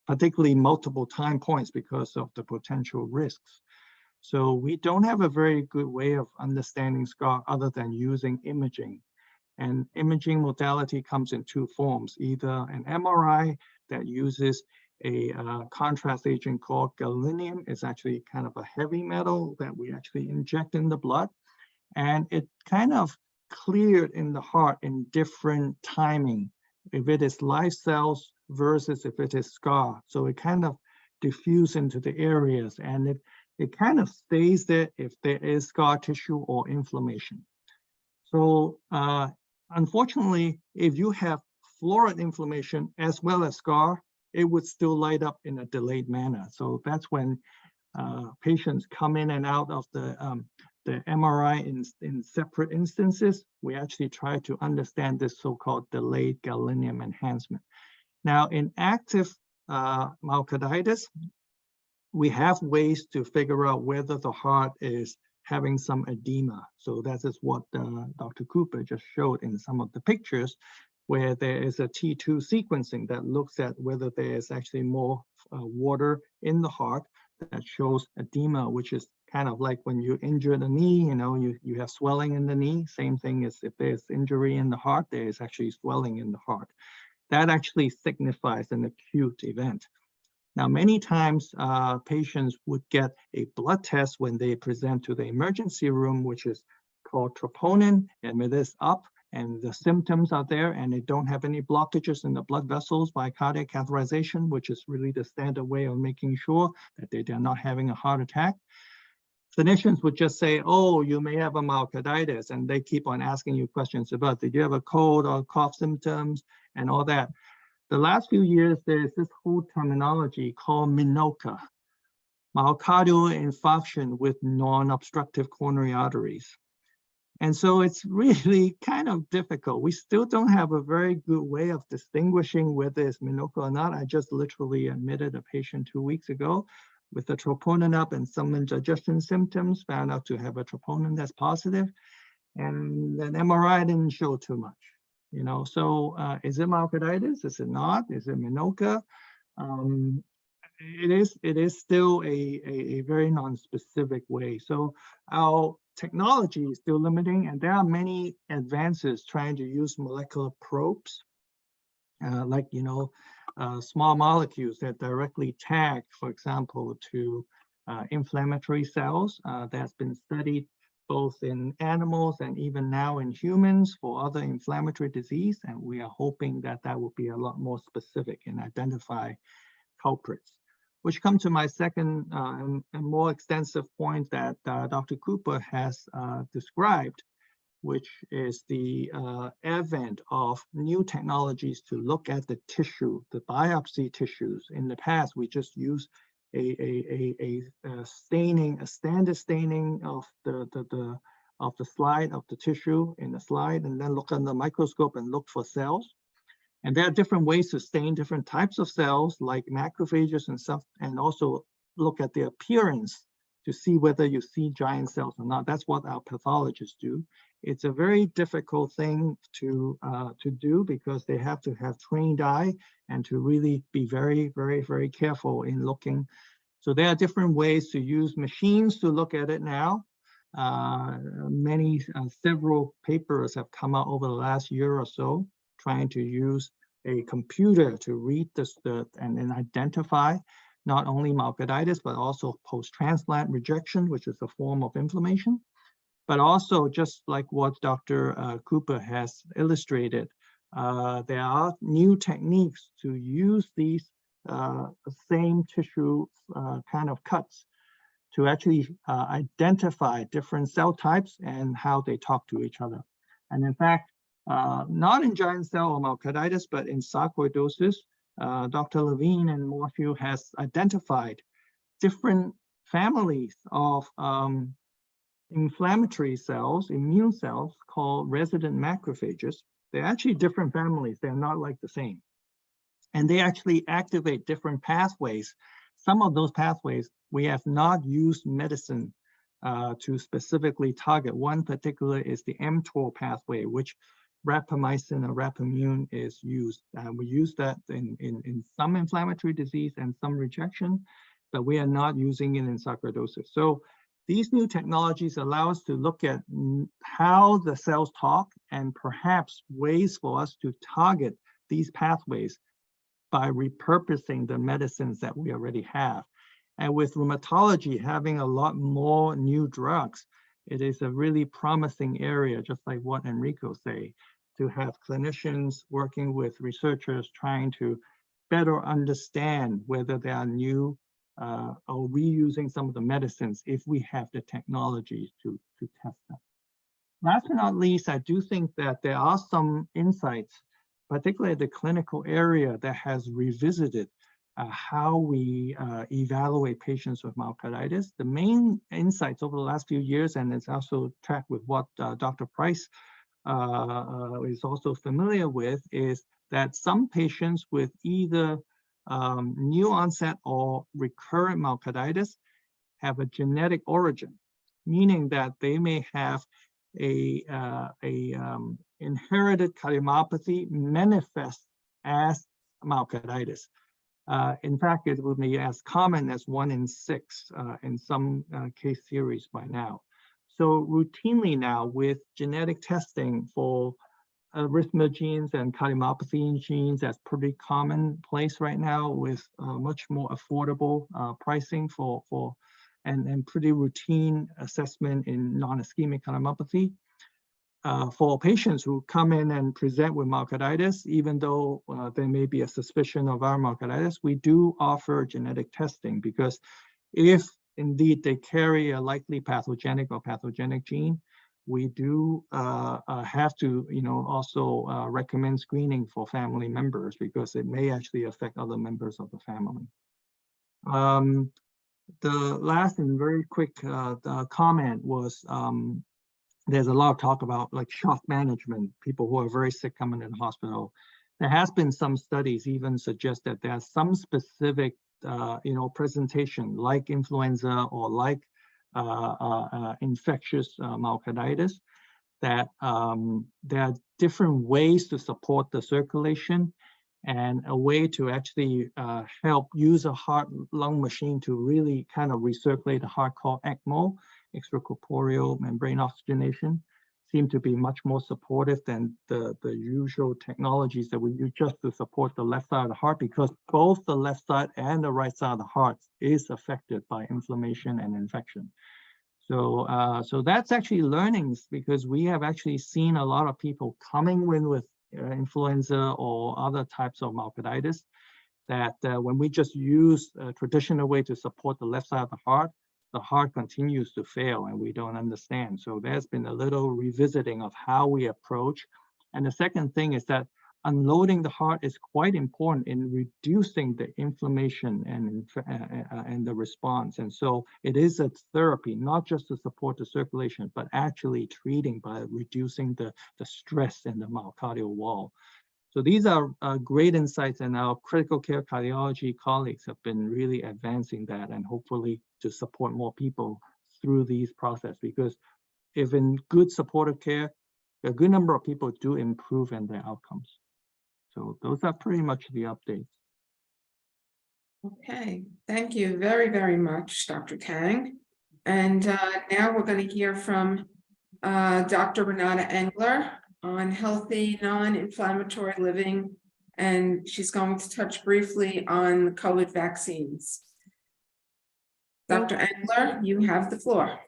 S5: particularly multiple time points, because of the potential risks. So we don't have a very good way of understanding scar other than using imaging. And imaging modality comes in two forms, either an MRI that uses a contrast agent called gadolinium. It's actually kind of a heavy metal that we actually inject in the blood. And it kind of cleared in the heart in different timing, if it is live cells versus if it is scar. So it kind of diffuse into the areas, and it kind of stays there if there is scar tissue or inflammation. So unfortunately, if you have florid inflammation as well as scar, it would still light up in a delayed manner. So that's when patients come in and out of the MRI in separate instances. We actually try to understand this so-called delayed gadolinium enhancement. Now, in active myocarditis, we have ways to figure out whether the heart is having some edema. So that is what Dr. Cooper just showed in some of the pictures, where there is a T2 sequencing that looks at whether there is actually more water in the heart that shows edema, which is kind of like when you injure the knee, you have swelling in the knee. Same thing as if there's injury in the heart, there is actually swelling in the heart. That actually signifies an acute event. Now, many times patients would get a blood test when they present to the emergency room, which is called troponin, and it is up and the symptoms are there and they don't have any blockages in the blood vessels by cardiac catheterization, which is really the standard way of making sure that they're not having a heart attack. Clinicians would just say, oh, you may have a myocarditis, and they keep on asking you questions about, did you have a cold or cough symptoms and all that. The last few years, there's this whole terminology called MINOCA, myocardial infarction with non-obstructive coronary arteries. And so it's really kind of difficult. We still don't have a very good way of distinguishing whether it's MINOCA or not. I just literally admitted a patient 2 weeks ago with the troponin up and some indigestion symptoms, found out to have a troponin that's positive, and an MRI didn't show too much. So is it myocarditis? Is it not? Is it MINOCA? It is still a very non-specific way. So our technology is still limiting, and there are many advances trying to use molecular probes, like small molecules that directly tag, for example, to inflammatory cells. That's been studied both in animals and even now in humans for other inflammatory disease. And we are hoping that that will be a lot more specific and identify culprits. Which come to my second and more extensive point that Dr. Cooper has described, which is the advent of new technologies to look at the tissue, the biopsy tissues. In the past, we just used a standard staining of the slide of the tissue in the slide, and then look under the microscope and look for cells. And there are different ways to stain different types of cells, like macrophages and stuff, and also look at the appearance to see whether you see giant cells or not. That's what our pathologists do. It's a very difficult thing to do, because they have to have trained eye and to really be very, very, very careful in looking. So there are different ways to use machines to look at it now. Several papers have come out over the last year or so, trying to use a computer to read this and then identify not only myocarditis, but also post-transplant rejection, which is a form of inflammation. But also, just like what Dr. Cooper has illustrated, there are new techniques to use these same tissue kind of cuts to actually identify different cell types and how they talk to each other. And in fact, not in giant cell or myocarditis, but in sarcoidosis, Dr. Levine and Morphew has identified different families of inflammatory cells, immune cells called resident macrophages. They're actually different families. They're not like the same. And they actually activate different pathways. Some of those pathways we have not used medicine to specifically target. One particular is the mTOR pathway, which rapamycin or rapamune is used. We use that in some inflammatory disease and some rejection, but we are not using it in sarcoidosis. So these new technologies allow us to look at how the cells talk and perhaps ways for us to target these pathways by repurposing the medicines that we already have. And with rheumatology having a lot more new drugs, it is a really promising area, just like what Enrico say, to have clinicians working with researchers trying to better understand whether there are new or reusing some of the medicines if we have the technology to test them. Last but not least, I do think that there are some insights, particularly the clinical area, that has revisited how we evaluate patients with myocarditis. The main insights over the last few years, and it's also tracked with what Dr. Price is also familiar with, is that some patients with either new onset or recurrent myocarditis have a genetic origin, meaning that they may have a inherited cardiomyopathy manifest as myocarditis. In fact, it would be as common as 1 in 6 in some case series by now. So routinely now with genetic testing for arrhythmia genes and cardiomyopathy genes, that's pretty commonplace right now with much more affordable pricing and pretty routine assessment in non-ischemic cardiomyopathy. For patients who come in and present with myocarditis, even though there may be a suspicion of our myocarditis, we do offer genetic testing, because if indeed they carry a likely pathogenic gene, we do have to, also recommend screening for family members, because it may actually affect other members of the family. The last and very quick comment was, there's a lot of talk about like shock management, people who are very sick coming in the hospital. There has been some studies even suggest that there are some specific, presentation like influenza or like infectious myocarditis, that there are different ways to support the circulation, and a way to actually help use a heart-lung machine to really kind of recirculate the heart called ECMO, extracorporeal membrane oxygenation, seem to be much more supportive than the usual technologies that we use just to support the left side of the heart, because both the left side and the right side of the heart is affected by inflammation and infection. So that's actually learnings, because we have actually seen a lot of people coming in with influenza or other types of myocarditis, that when we just use a traditional way to support the left side of the heart continues to fail, and we don't understand. So there's been a little revisiting of how we approach. And the second thing is that unloading the heart is quite important in reducing the inflammation and the response. And so it is a therapy, not just to support the circulation, but actually treating by reducing the stress in the myocardial wall. So these are great insights, and our critical care cardiology colleagues have been really advancing that, and hopefully to support more people through these processes, because if in good supportive care, a good number of people do improve in their outcomes. So those are pretty much the updates.
S1: Okay, thank you very, very much, Dr. Tang. And now we're going to hear from Dr. Renata Engler on healthy, non-inflammatory living, and she's going to touch briefly on COVID vaccines. Dr. Engler, you have the floor.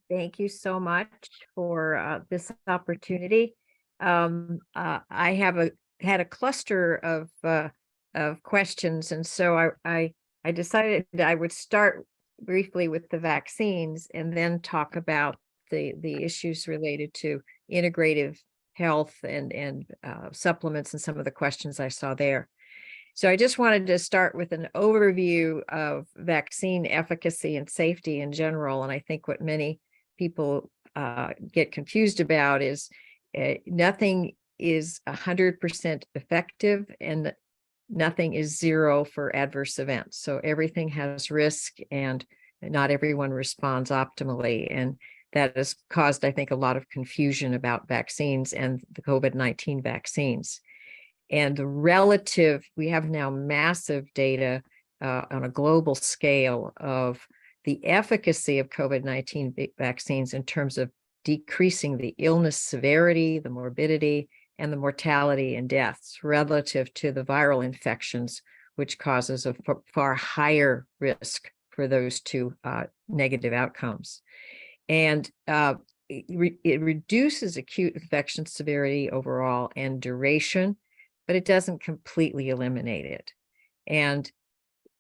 S6: Thank you so much for this opportunity. I have had a cluster of questions, and so I decided I would start briefly with the vaccines and then talk about the issues related to integrative health and supplements and some of the questions I saw there. So I just wanted to start with an overview of vaccine efficacy and safety in general. And I think what many people get confused about is nothing is 100% effective and nothing is zero for adverse events. So everything has risk and not everyone responds optimally. And that has caused, I think, a lot of confusion about vaccines and the COVID-19 vaccines. And the relative, we have now massive data on a global scale of the efficacy of COVID-19 vaccines in terms of decreasing the illness severity, the morbidity, and the mortality and deaths relative to the viral infections, which causes a far higher risk for those two negative outcomes. And it reduces acute infection severity overall and duration, but it doesn't completely eliminate it. And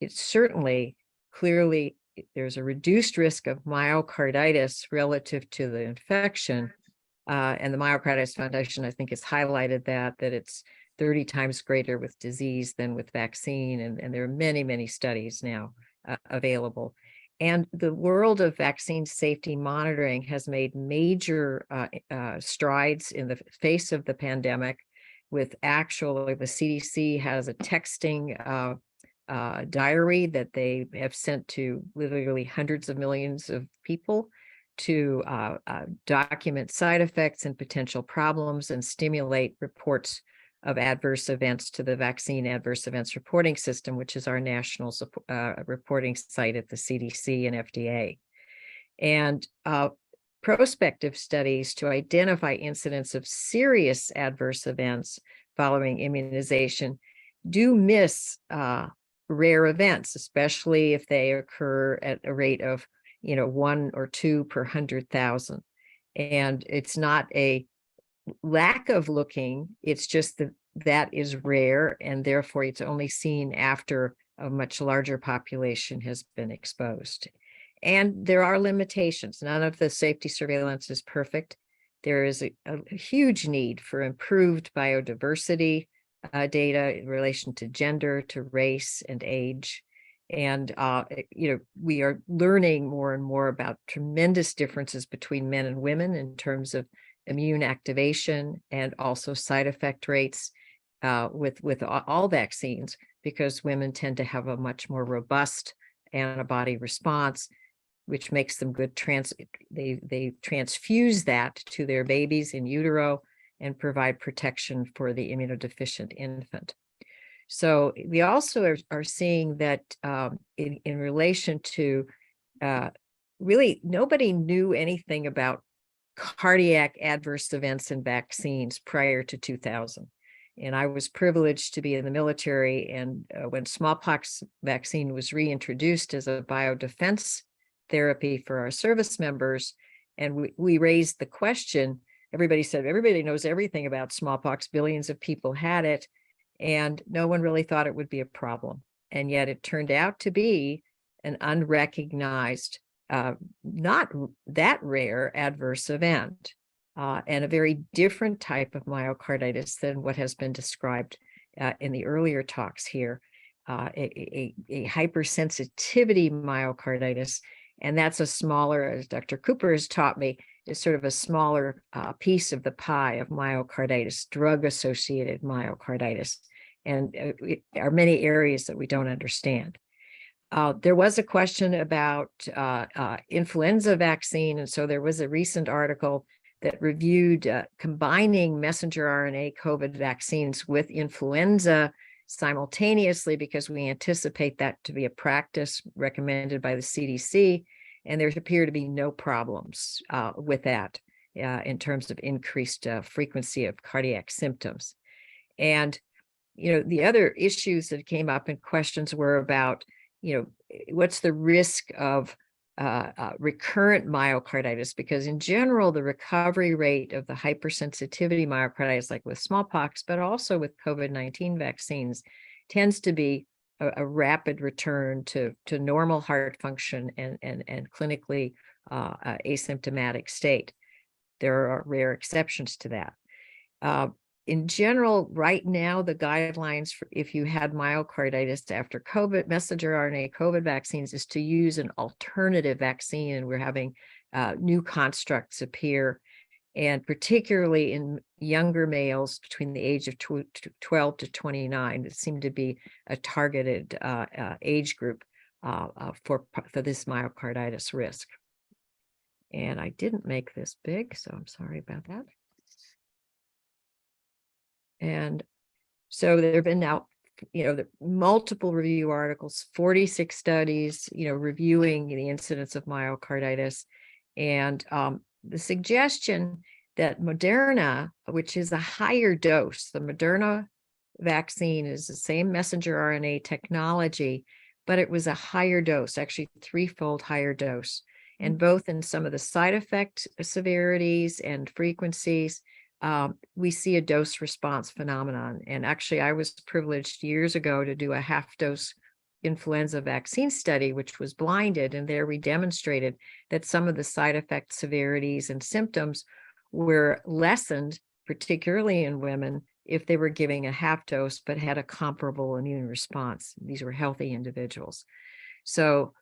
S6: it's certainly clearly, there's a reduced risk of myocarditis relative to the infection. And the Myocarditis Foundation, I think, has highlighted that it's 30 times greater with disease than with vaccine. And there are many, many studies now available. And the world of vaccine safety monitoring has made major strides in the face of the pandemic. With actually, the CDC has a texting diary that they have sent to literally hundreds of millions of people to document side effects and potential problems and stimulate reports of adverse events to the Vaccine Adverse Events Reporting System, which is our national reporting site at the CDC and FDA. And prospective studies to identify incidents of serious adverse events following immunization do miss rare events, especially if they occur at a rate of 1 or 2 per 100,000. And it's not a lack of looking, it's just that is rare, and therefore it's only seen after a much larger population has been exposed. And there are limitations. None of the safety surveillance is perfect. There is a huge need for improved biodiversity data in relation to gender, to race, and age. And, we are learning more and more about tremendous differences between men and women in terms of immune activation and also side effect rates with all vaccines, because women tend to have a much more robust antibody response, which makes them good they transfuse that to their babies in utero and provide protection for the immunodeficient infant. So we also are seeing that in relation to really nobody knew anything about cardiac adverse events and vaccines prior to 2000. And I was privileged to be in the military. And when smallpox vaccine was reintroduced as a biodefense therapy for our service members, and we raised the question, everybody said, everybody knows everything about smallpox. Billions of people had it. And no one really thought it would be a problem. And yet it turned out to be an unrecognized, not that rare adverse event, and a very different type of myocarditis than what has been described in the earlier talks here, a hypersensitivity myocarditis. And that's a smaller, as Dr. Cooper has taught me, is sort of a smaller piece of the pie of myocarditis, drug-associated myocarditis. And there are many areas that we don't understand. There was a question about influenza vaccine. And so there was a recent article that reviewed combining messenger RNA COVID vaccines with influenza simultaneously, because we anticipate that to be a practice recommended by the CDC. And there appear to be no problems with that in terms of increased frequency of cardiac symptoms. And, the other issues that came up in questions were about, what's the risk of recurrent myocarditis? Because in general, the recovery rate of the hypersensitivity myocarditis, like with smallpox, but also with COVID-19 vaccines, tends to be a rapid return to normal heart function and clinically asymptomatic state. There are rare exceptions to that. In general, right now, the guidelines for if you had myocarditis after COVID, messenger RNA COVID vaccines is to use an alternative vaccine. And we're having new constructs appear. And particularly in younger males between the age of 12 to 29, it seemed to be a targeted age group for this myocarditis risk. And I didn't make this big, so I'm sorry about that. And so there have been now, multiple review articles, 46 studies, reviewing the incidence of myocarditis. And the suggestion that Moderna, which is a higher dose, the Moderna vaccine is the same messenger RNA technology, but it was a higher dose, actually threefold higher dose. And both in some of the side effect severities and frequencies, we see a dose response phenomenon. And actually, I was privileged years ago to do a half dose influenza vaccine study, which was blinded. And there we demonstrated that some of the side effect severities and symptoms were lessened, particularly in women, if they were giving a half dose, but had a comparable immune response. These were healthy individuals. So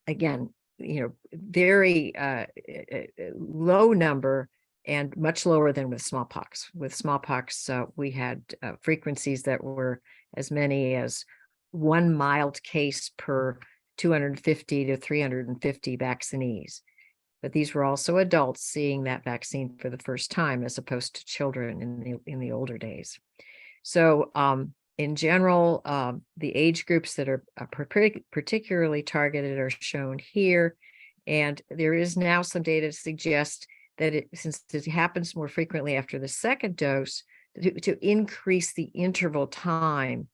S6: again, very low number, and much lower than with smallpox. With smallpox, we had frequencies that were as many as one mild case per 250 to 350 vaccinees. But these were also adults seeing that vaccine for the first time, as opposed to children in the older days. So in general, the age groups that are particularly targeted are shown here. And there is now some data to suggest that since it happens more frequently after the second dose, to increase the interval time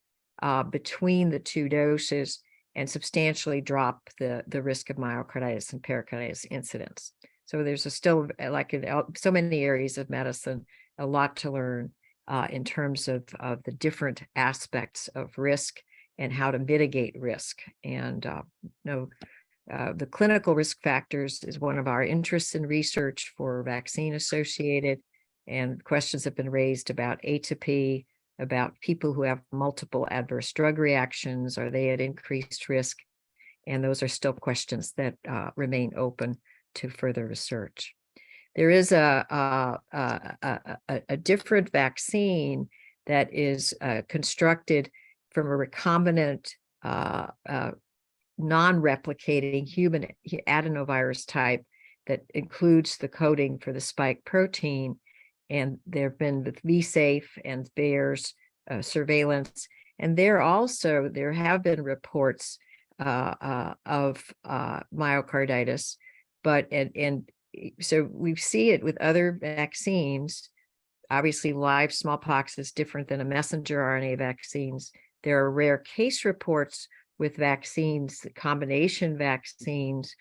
S6: between the two doses and substantially drop the risk of myocarditis and pericarditis incidence. So there's still, like in so many areas of medicine, a lot to learn in terms of the different aspects of risk and how to mitigate risk. And the clinical risk factors is one of our interests in research for vaccine associated, and questions have been raised about atopy, about people who have multiple adverse drug reactions. Are they at increased risk? And those are still questions that remain open to further research. There is a different vaccine that is constructed from a recombinant non-replicating human adenovirus type that includes the coding for the spike protein. And there have been with VSafe and Bayer's surveillance. And there have been reports of myocarditis, but so we see it with other vaccines. Obviously, live smallpox is different than a messenger RNA vaccines. There are rare case reports with vaccines, combination vaccines,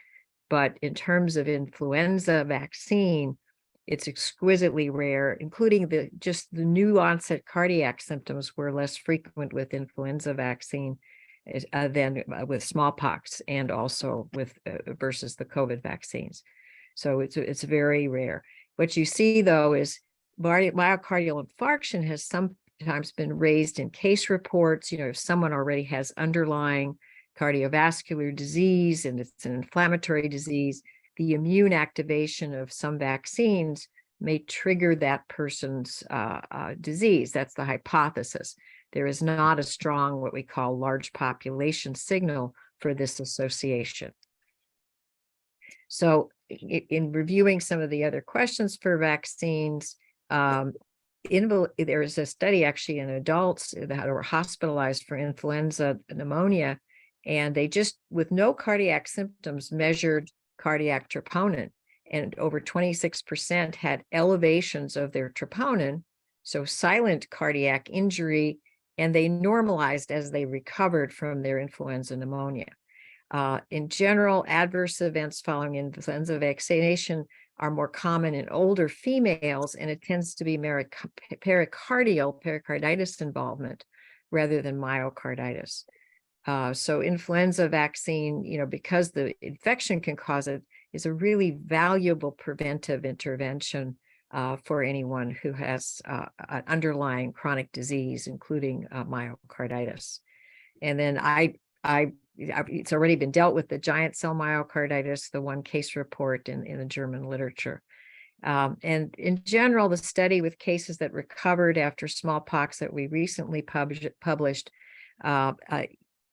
S6: but in terms of influenza vaccine, it's exquisitely rare, including the new onset cardiac symptoms were less frequent with influenza vaccine than with smallpox, and also with versus the COVID vaccines. So it's very rare. What you see though is myocardial infarction has sometimes been raised in case reports. If someone already has underlying cardiovascular disease and it's an inflammatory disease, the immune activation of some vaccines may trigger that person's disease. That's the hypothesis. There is not a strong, what we call large population signal for this association. So in reviewing some of the other questions for vaccines, there is a study actually in adults that were hospitalized for influenza pneumonia, and they just, with no cardiac symptoms, measured cardiac troponin, and over 26% had elevations of their troponin, so silent cardiac injury, and they normalized as they recovered from their influenza pneumonia. In general, adverse events following influenza vaccination are more common in older females, and it tends to be pericarditis involvement rather than myocarditis. So influenza vaccine, because the infection can cause it, is a really valuable preventive intervention for anyone who has an underlying chronic disease, including myocarditis. And then it's already been dealt with, the giant cell myocarditis, the one case report in the German literature. And in general, the study with cases that recovered after smallpox that we recently published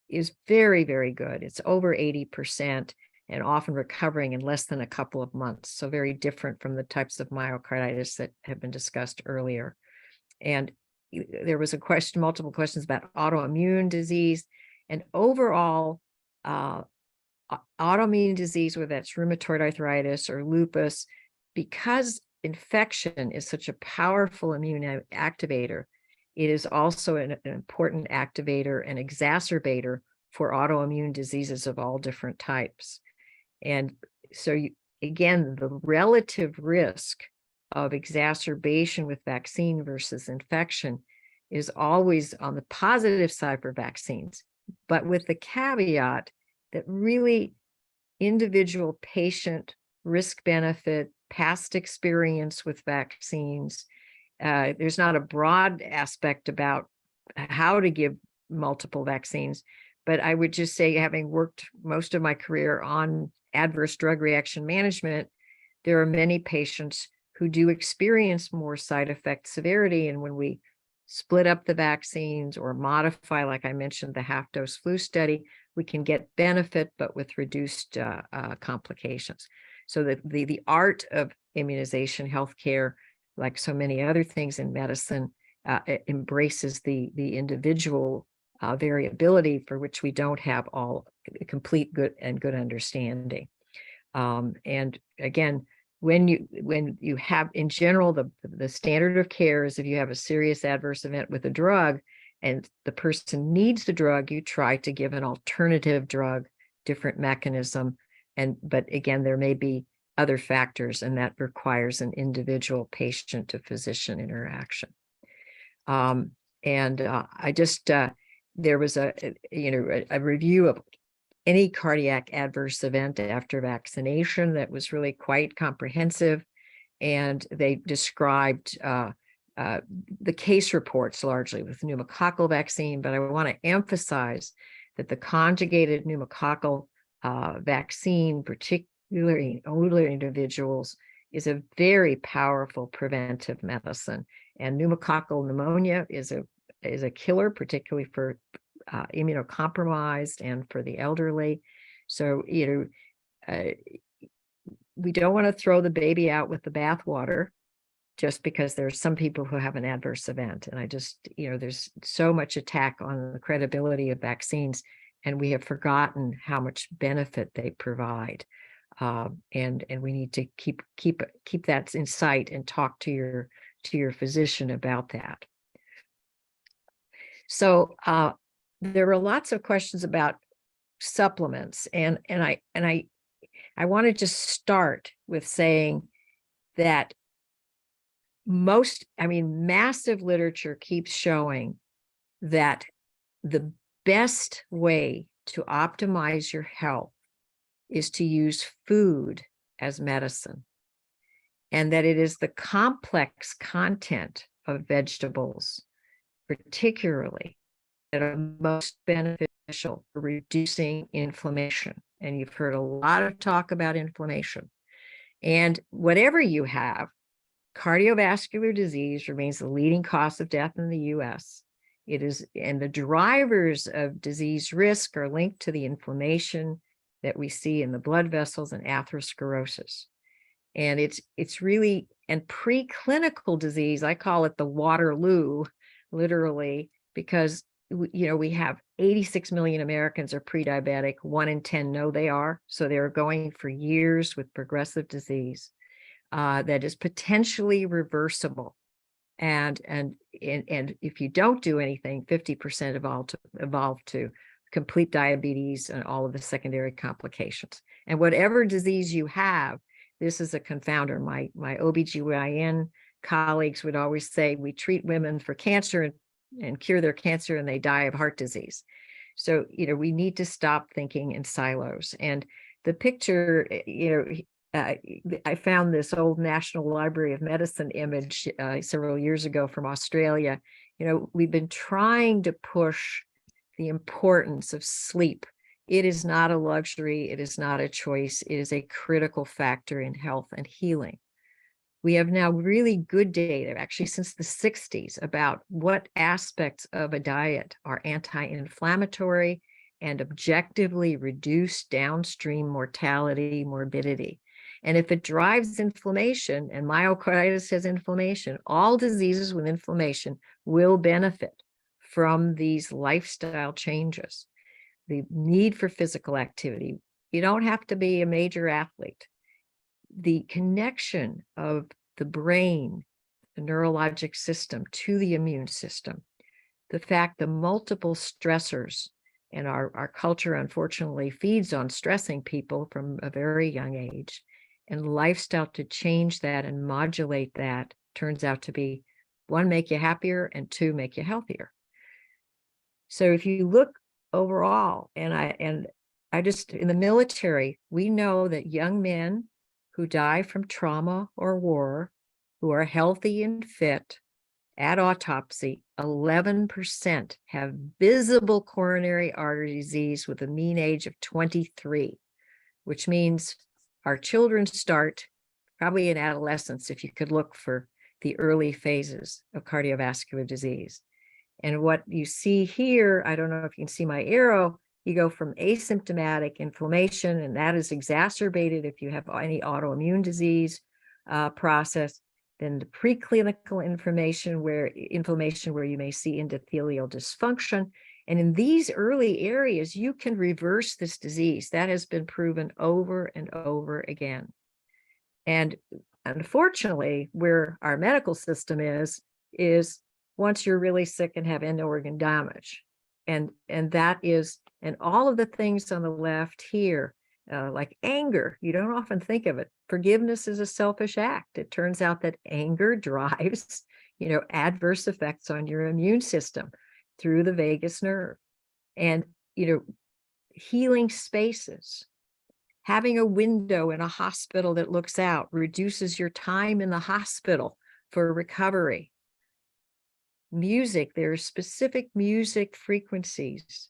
S6: is very, very good. It's over 80% and often recovering in less than a couple of months. So very different from the types of myocarditis that have been discussed earlier. And there was multiple questions about autoimmune disease, and overall autoimmune disease, whether that's rheumatoid arthritis or lupus, because infection is such a powerful immune activator, it is also an important activator and exacerbator for autoimmune diseases of all different types. And so again, the relative risk of exacerbation with vaccine versus infection is always on the positive side for vaccines, but with the caveat that really individual patient risk benefit, past experience with vaccines, there's not a broad aspect about how to give multiple vaccines, but I would just say, having worked most of my career on adverse drug reaction management, there are many patients who do experience more side effect severity. And when we split up the vaccines or modify, like I mentioned, the half-dose flu study, we can get benefit, but with reduced complications. So that the art of immunization healthcare, like so many other things in medicine, it embraces the individual variability for which we don't have all complete good understanding. And again, when you have, in general, the standard of care is if you have a serious adverse event with a drug and the person needs the drug, you try to give an alternative drug, different mechanism. But again, there may be other factors, and that requires an individual patient to physician interaction. There was a review of any cardiac adverse event after vaccination that was really quite comprehensive, and they described the case reports largely with pneumococcal vaccine. But I want to emphasize that the conjugated pneumococcal vaccine, particularly in older individuals, is a very powerful preventive medicine. And pneumococcal pneumonia is a killer, particularly for immunocompromised and for the elderly. So, we don't want to throw the baby out with the bathwater just because there's some people who have an adverse event. And I just, there's so much attack on the credibility of vaccines, and we have forgotten how much benefit they provide. And we need to keep that in sight and talk to your physician about that. So there were lots of questions about supplements, and I want to just start with saying that massive literature keeps showing that the best way to optimize your health is to use food as medicine, and that it is the complex content of vegetables, particularly, that are most beneficial for reducing inflammation. And you've heard a lot of talk about inflammation. And whatever you have, cardiovascular disease remains the leading cause of death in the US. And the drivers of disease risk are linked to the inflammation that we see in the blood vessels and atherosclerosis. And it's really, and preclinical disease, I call it the Waterloo, literally, because we have 86 million Americans are pre-diabetic. 1 in 10 know they are. So they're going for years with progressive disease that is potentially reversible. And if you don't do anything, 50% evolve to complete diabetes and all of the secondary complications. And whatever disease you have, this is a confounder. My OBGYN colleagues would always say, we treat women for cancer and cure their cancer, and they die of heart disease. So, we need to stop thinking in silos. And the picture, I found this old National Library of Medicine image several years ago from Australia. You know, we've been trying to push the importance of sleep. It is not a luxury. It is not a choice. It is a critical factor in health and healing. We have now really good data, actually since the 60s, about what aspects of a diet are anti-inflammatory and objectively reduce downstream mortality, morbidity. And if it drives inflammation, and myocarditis has inflammation, all diseases with inflammation will benefit from these lifestyle changes. The need for physical activity. You don't have to be a major athlete. The connection of the brain, the neurologic system to the immune system, the fact that multiple stressors, and our culture unfortunately feeds on stressing people from a very young age, and lifestyle to change that and modulate that turns out to be, one, make you happier, and two, make you healthier. So if you look overall, and I just, in the military, we know that young men who die from trauma or war, who are healthy and fit, at autopsy, 11% have visible coronary artery disease with a mean age of 23, which means our children start probably in adolescence, if you could look for the early phases of cardiovascular disease. And what you see here, I don't know if you can see my arrow, you go from asymptomatic inflammation, and that is exacerbated if you have any autoimmune disease process, then the preclinical inflammation where you may see endothelial dysfunction. And in these early areas, you can reverse this disease. That has been proven over and over again. And unfortunately, where our medical system is once you're really sick and have end organ damage. And that is, and all of the things on the left here, like anger, you don't often think of it. Forgiveness is a selfish act. It turns out that anger drives, adverse effects on your immune system through the vagus nerve. And, healing spaces, having a window in a hospital that looks out reduces your time in the hospital for recovery. Music, there are specific music frequencies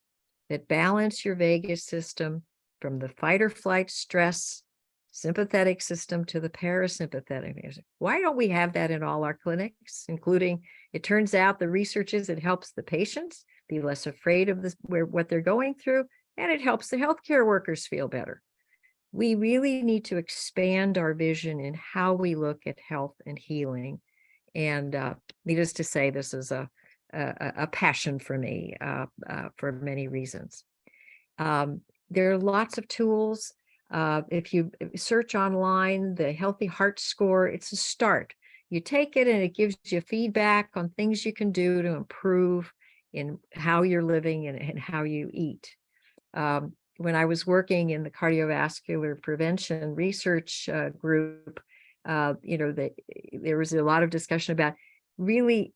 S6: that balance your vagus system from the fight or flight stress sympathetic system to the parasympathetic music. Why don't we have that in all our clinics, including, it turns out the research is it helps the patients be less afraid of what they're going through, and it helps the healthcare workers feel better. We really need to expand our vision in how we look at health and healing. And needless to say, this is a passion for me for many reasons. There are lots of tools. If you search online, the Healthy Heart Score, it's a start. You take it and it gives you feedback on things you can do to improve in how you're living and how you eat. When I was working in the cardiovascular prevention research group, there was a lot of discussion about really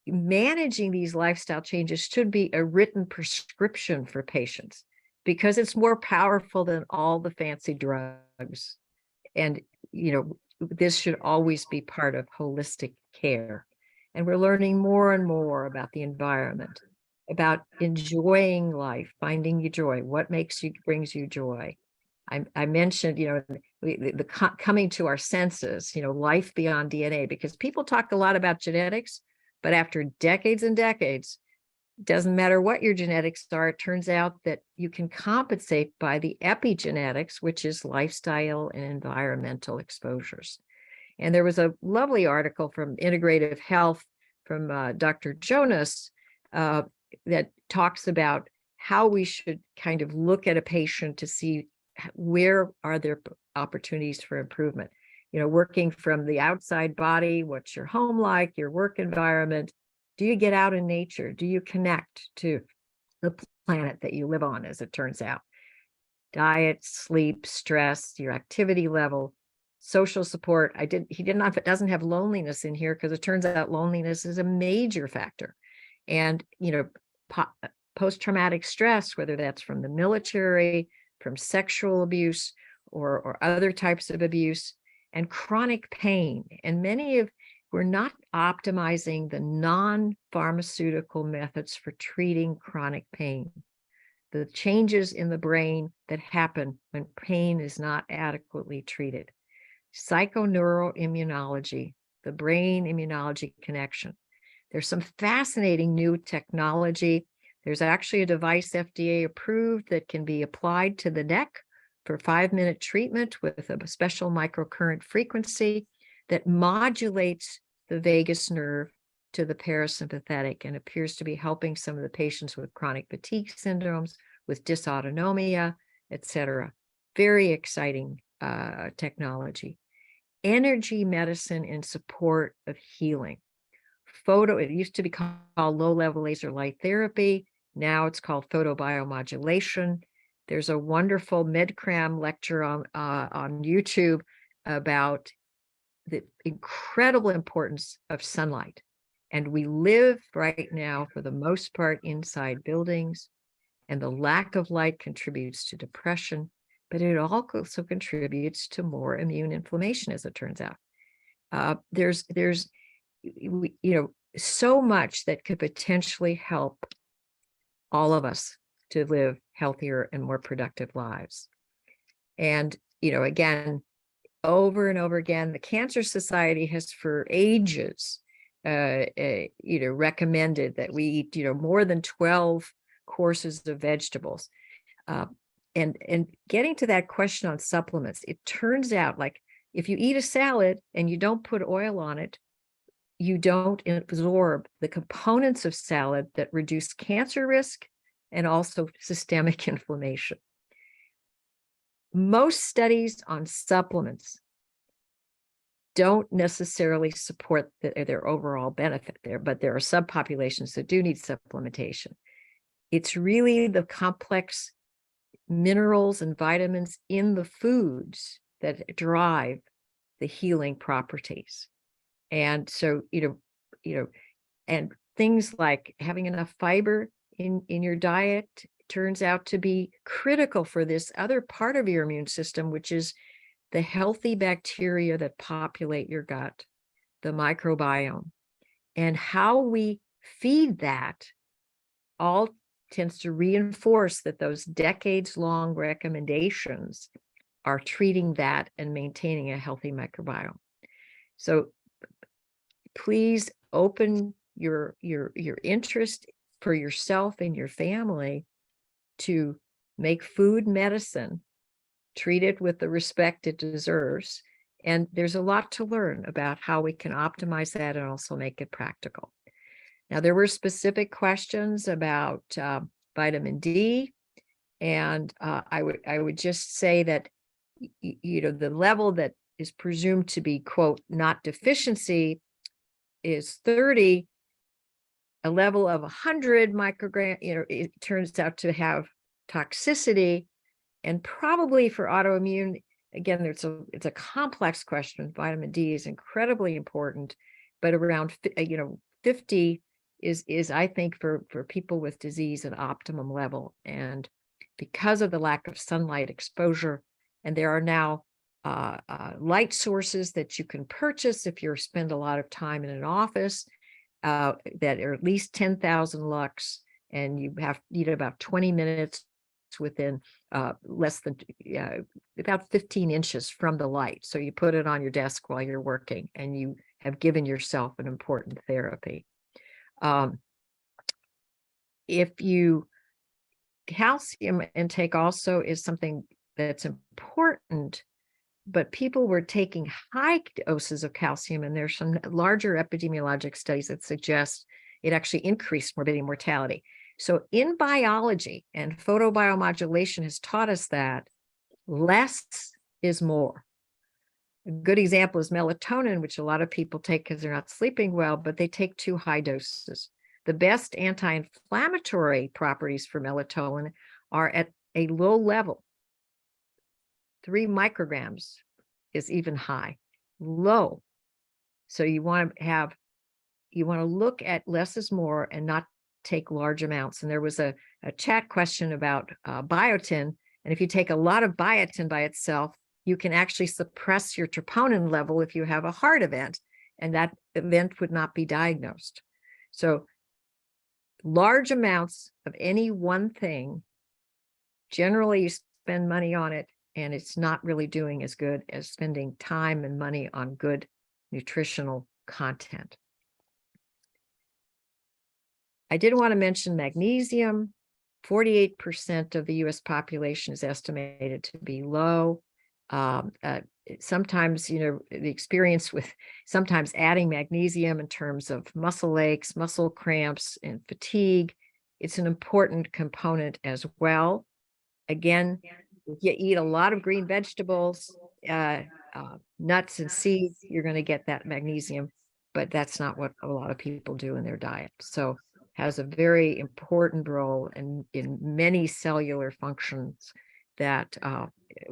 S6: managing these lifestyle changes should be a written prescription for patients because it's more powerful than all the fancy drugs. And, this should always be part of holistic care. And we're learning more and more about the environment, about enjoying life, finding your joy, what brings you joy. I mentioned, the coming to our senses, life beyond DNA, because people talk a lot about genetics, but after decades and decades, it doesn't matter what your genetics are, it turns out that you can compensate by the epigenetics, which is lifestyle and environmental exposures. And there was a lovely article from Integrative Health from Dr. Jonas that talks about how we should kind of look at a patient to see where are there opportunities for improvement. Working from the outside body, what's your home like, your work environment? Do you get out in nature? Do you connect to the planet that you live on, as it turns out? Diet, sleep, stress, your activity level, social support. It doesn't have loneliness in here because it turns out loneliness is a major factor. And, post-traumatic stress, whether that's from the military, from sexual abuse, or other types of abuse, and chronic pain. And we're not optimizing the non-pharmaceutical methods for treating chronic pain. The changes in the brain that happen when pain is not adequately treated. Psychoneuroimmunology, the brain immunology connection. There's some fascinating new technology. There's actually a device FDA approved that can be applied to the neck for 5-minute treatment with a special microcurrent frequency that modulates the vagus nerve to the parasympathetic and appears to be helping some of the patients with chronic fatigue syndromes, with dysautonomia, etc. Very exciting technology. Energy medicine in support of healing. It used to be called low-level laser light therapy. Now it's called photobiomodulation. There's a wonderful MedCram lecture on YouTube about the incredible importance of sunlight. And we live right now, for the most part, inside buildings, and the lack of light contributes to depression, but it also contributes to more immune inflammation, as it turns out. There's so much that could potentially help all of us to live healthier and more productive lives. And, again, over and over again, the Cancer Society has for ages, recommended that we eat, more than 12 courses of vegetables. And getting to that question on supplements, it turns out, like, if you eat a salad and you don't put oil on it, you don't absorb the components of salad that reduce cancer risk and also systemic inflammation. Most studies on supplements don't necessarily support their overall benefit there, but there are subpopulations that do need supplementation. It's really the complex minerals and vitamins in the foods that drive the healing properties. And so, and things like having enough fiber in your diet turns out to be critical for this other part of your immune system, which is the healthy bacteria that populate your gut, the microbiome. And how we feed that all tends to reinforce that those decades-long recommendations are treating that and maintaining a healthy microbiome. So please open your interest for yourself and your family to make food medicine, treat it with the respect it deserves. And there's a lot to learn about how we can optimize that and also make it practical. Now, there were specific questions about vitamin D, and I would just say that, the level that is presumed to be, quote, not deficiency is 30. A level of 100 microgram, it turns out to have toxicity, and probably for autoimmune, again, it's a complex question. Vitamin D is incredibly important, but around 50 is I think for people with disease an optimum level. And because of the lack of sunlight exposure, and there are now light sources that you can purchase if you spend a lot of time in an office, that are at least 10,000 lux, and you have about 20 minutes within less than about 15 inches from the light. So you put it on your desk while you're working, and you have given yourself an important therapy. Calcium intake also is something that's important, but people were taking high doses of calcium, and there's some larger epidemiologic studies that suggest it actually increased morbidity and mortality. So in biology, and photobiomodulation has taught us that less is more. A good example is melatonin, which a lot of people take because they're not sleeping well, but they take too high doses. The best anti-inflammatory properties for melatonin are at a low level. 3 micrograms is even high, low. So you want to look at less is more and not take large amounts. And there was a chat question about biotin. And if you take a lot of biotin by itself, you can actually suppress your troponin level if you have a heart event, and that event would not be diagnosed. So large amounts of any one thing, generally you spend money on it, and it's not really doing as good as spending time and money on good nutritional content. I did want to mention magnesium. 48% of the US population is estimated to be low. Sometimes, you know, the experience with sometimes adding magnesium in terms of muscle aches, muscle cramps, and fatigue, it's an important component as well. Again, if you eat a lot of green vegetables, nuts and seeds, you're going to get that magnesium, but that's not what a lot of people do in their diet. So has a very important role in many cellular functions that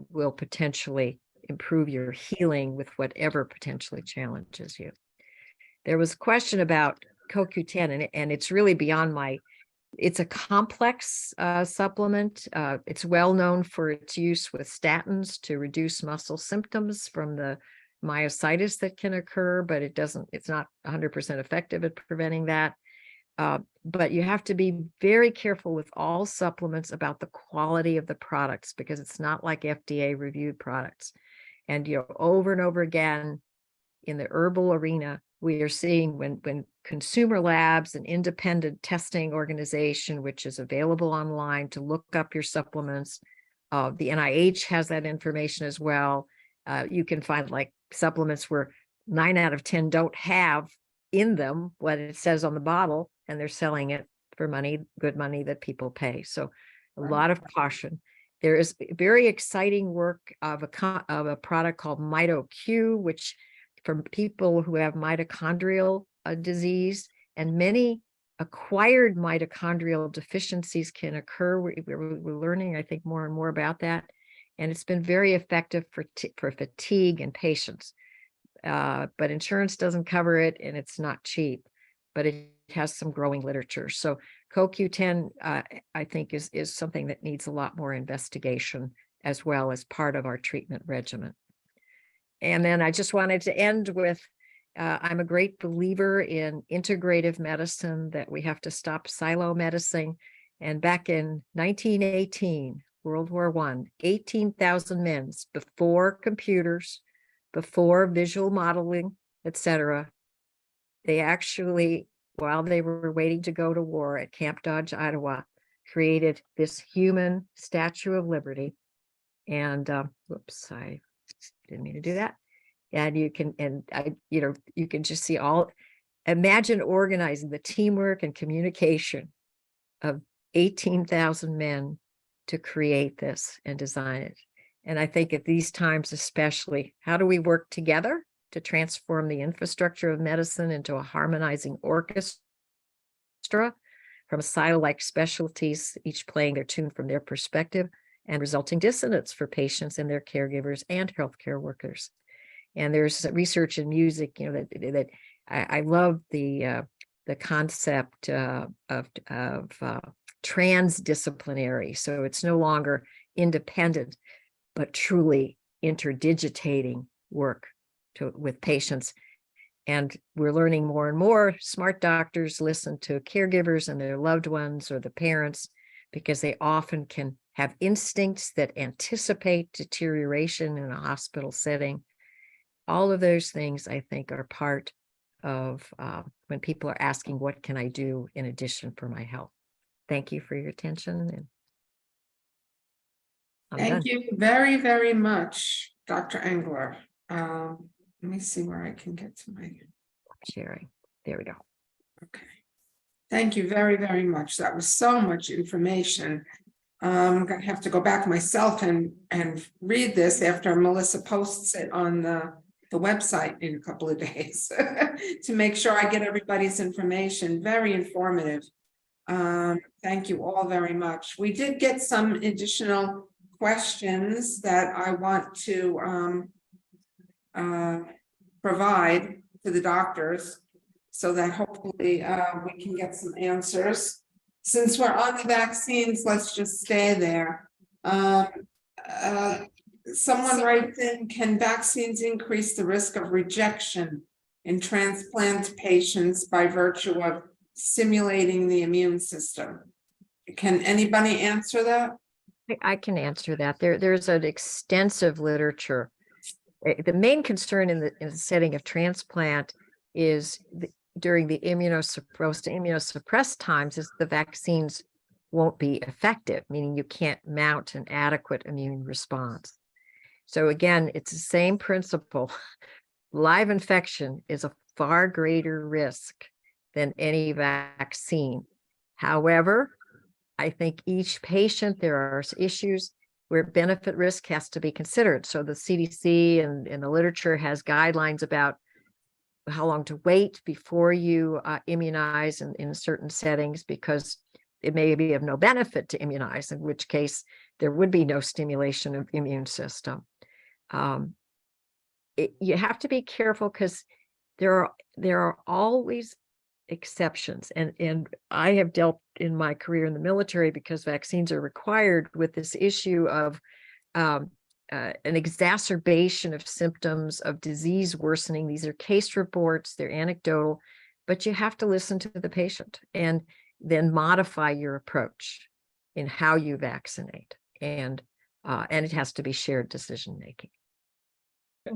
S6: will potentially improve your healing with whatever potentially challenges you. There was a question about CoQ10, and it's really beyond my, it's a complex supplement. It's well known for its use with statins to reduce muscle symptoms from the myositis that can occur, but it's not 100% effective at preventing that. But you have to be very careful with all supplements about the quality of the products, because it's not like FDA reviewed products. And, you know, over and over again in the herbal arena, we are seeing when consumer labs and independent testing organization, which is available online to look up your supplements, the NIH has that information as well. You can find like supplements where 9 out of 10 don't have in them what it says on the bottle, and they're selling it for money, good money that people pay. So a lot of caution. There is very exciting work of a product called MitoQ, which for people who have mitochondrial disease, and many acquired mitochondrial deficiencies can occur. We're learning, I think, more and more about that. And it's been very effective for fatigue in patients. But insurance doesn't cover it, and it's not cheap, but it has some growing literature. So CoQ10, I think, is something that needs a lot more investigation as well as part of our treatment regimen. And then I just wanted to end with, I'm a great believer in integrative medicine, that we have to stop silo medicine. And back in 1918, World War I, 18,000 men before computers, before visual modeling, etc. They actually, while they were waiting to go to war at Camp Dodge, Iowa, created this human Statue of Liberty. And whoops, I didn't mean to do that. And you can, you can just see imagine organizing the teamwork and communication of 18,000 men to create this and design it. And I think at these times, especially, how do we work together to transform the infrastructure of medicine into a harmonizing orchestra from silo-like specialties, each playing their tune from their perspective, and resulting dissonance for patients and their caregivers and healthcare workers. And there's research in music, that I love the concept of transdisciplinary. So it's no longer independent, but truly interdigitating work with patients. And we're learning more and more. Smart doctors listen to caregivers and their loved ones or the parents, because they often can have instincts that anticipate deterioration in a hospital setting. All of those things, I think, are part of when people are asking, what can I do in addition for my health? Thank you for your attention. And
S1: thank you very, very much, Dr. Engler. Let me see where I can get to my
S6: sharing. There we go.
S1: Okay. Thank you very, very much. That was so much information. I'm going to have to go back myself and read this after Melissa posts it on the website in a couple of days to make sure I get everybody's information. Very informative. Thank you all very much. We did get some additional questions that I want to provide to the doctors, so that hopefully we can get some answers. Since we're on the vaccines, let's just stay there. Someone writes in, can vaccines increase the risk of rejection in transplant patients by virtue of stimulating the immune system? Can anybody answer that?
S6: I can answer that. There's an extensive literature. The main concern in the setting of transplant is during the immunosuppressed times is the vaccines won't be effective, meaning you can't mount an adequate immune response. So again, it's the same principle. Live infection is a far greater risk than any vaccine. However, I think each patient, there are issues where benefit risk has to be considered. So the CDC and the literature has guidelines about how long to wait before you immunize in certain settings, because it may be of no benefit to immunize, in which case there would be no stimulation of immune system. You have to be careful because there are always exceptions, and I have dealt in my career in the military, because vaccines are required, with this issue of an exacerbation of symptoms of disease worsening. These are case reports, they're anecdotal, but you have to listen to the patient and then modify your approach in how you vaccinate, and it has to be shared decision making.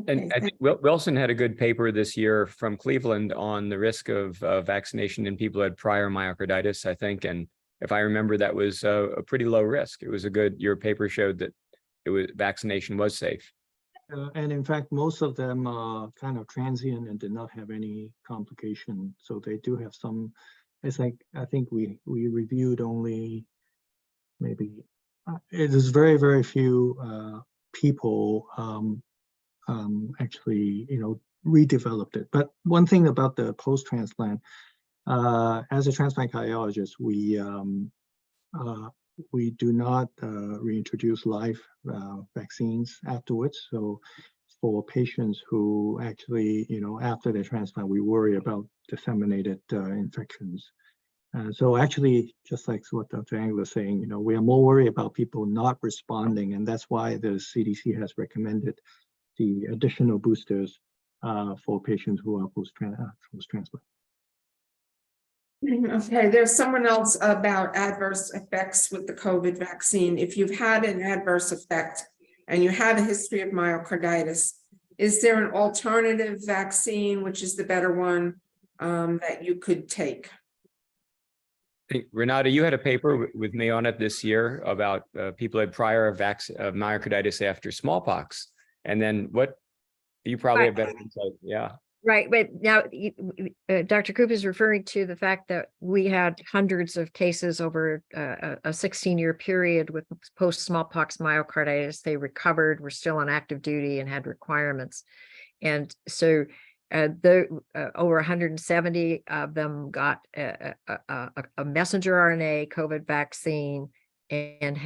S4: And I think Wilson had a good paper this year from Cleveland on the risk of vaccination in people who had prior myocarditis, I think. And if I remember, that was a pretty low risk. It was your paper showed that vaccination was safe.
S5: And in fact, most of them are kind of transient and did not have any complication. So they do have some, I think we reviewed only maybe, it is very, very few people actually, redeveloped it. But one thing about the post-transplant, as a transplant cardiologist, we do not reintroduce live vaccines afterwards. So for patients who actually, after their transplant, we worry about disseminated infections. So actually, just like what Dr. Engler was saying, we are more worried about people not responding, and that's why the CDC has recommended the additional boosters for patients who are post-transplant.
S1: Okay, there's someone else about adverse effects with the COVID vaccine. If you've had an adverse effect and you have a history of myocarditis, is there an alternative vaccine, which is the better one, that you could take?
S4: Renata, you had a paper with me on it this year about people who had prior myocarditis after smallpox. And then you probably have better insight. Yeah.
S6: Right. But now Dr. Coop is referring to the fact that we had hundreds of cases over a 16-year period with post-smallpox myocarditis. They recovered, were still on active duty, and had requirements. And so over 170 of them got a messenger RNA COVID vaccine, and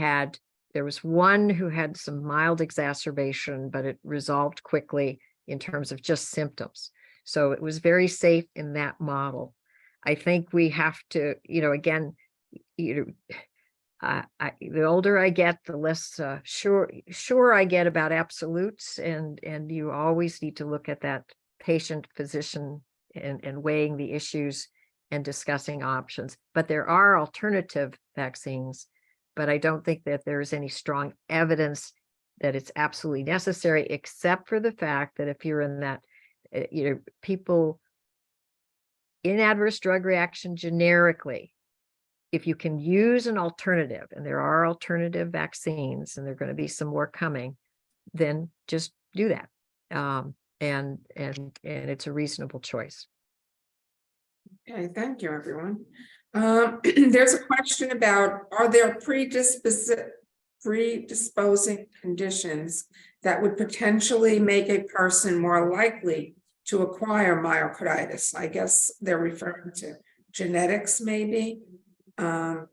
S6: there was one who had some mild exacerbation, but it resolved quickly in terms of just symptoms. So it was very safe in that model. I think we have to, again, the older I get, the less sure I get about absolutes, and you always need to look at that patient, physician, and weighing the issues and discussing options. But there are alternative vaccines, but I don't think that there's any strong evidence that it's absolutely necessary, except for the fact that if you're in that, people in adverse drug reaction generically, if you can use an alternative, and there are alternative vaccines, and there are going to be some more coming, then just do that. And it's a reasonable choice.
S1: Okay, thank you, everyone. There's a question about, are there predisposing conditions that would potentially make a person more likely to acquire myocarditis? I guess they're referring to genetics, maybe.
S6: I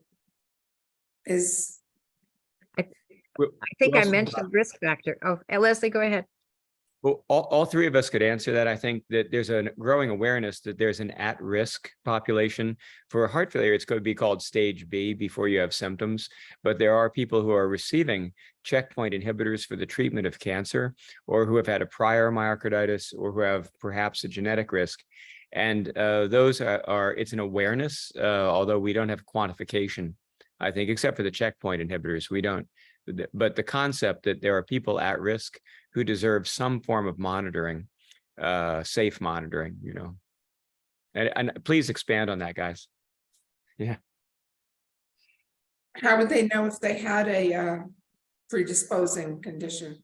S6: think I mentioned risk factor. Oh, Leslie, go ahead.
S4: Well, all three of us could answer that. I think that there's a growing awareness that there's an at-risk population. For heart failure, it's going to be called stage B before you have symptoms. But there are people who are receiving checkpoint inhibitors for the treatment of cancer, or who have had a prior myocarditis, or who have perhaps a genetic risk. And those are it's an awareness, although we don't have quantification, I think, except for the checkpoint inhibitors. We don't. But the concept that there are people at risk who deserve some form of monitoring, safe monitoring, you know. And please expand on that, guys. Yeah.
S1: How would they know if they had a predisposing condition?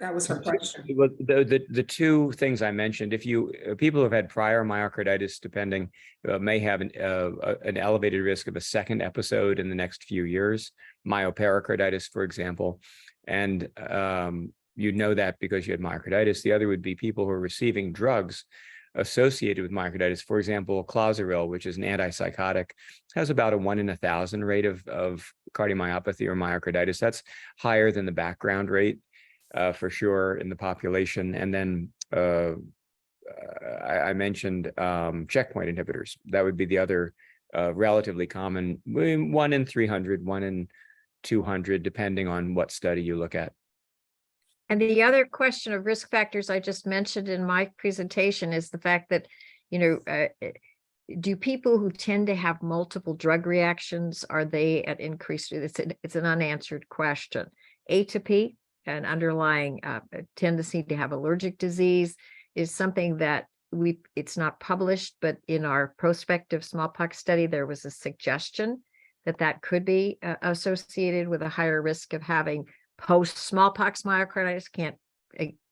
S1: That was her question.
S4: Well, the two things I mentioned, if you people who have had prior myocarditis, depending, may have an elevated risk of a second episode in the next few years, myopericarditis, for example, and you know that because you had myocarditis. The other would be people who are receiving drugs associated with myocarditis. For example, clozaril, which is an antipsychotic, has about a 1 in 1,000 rate of cardiomyopathy or myocarditis. That's higher than the background rate. For sure in the population. And then I mentioned checkpoint inhibitors. That would be the other relatively common, 1 in 300, 1 in 200, depending on what study you look at.
S6: And the other question of risk factors I just mentioned in my presentation is the fact that, you know, do people who tend to have multiple drug reactions, are they at increased? It's an unanswered question. Atopy, an underlying tendency to have allergic disease, is something that it's not published, but in our prospective smallpox study, there was a suggestion that that could be associated with a higher risk of having post-smallpox myocarditis. Can't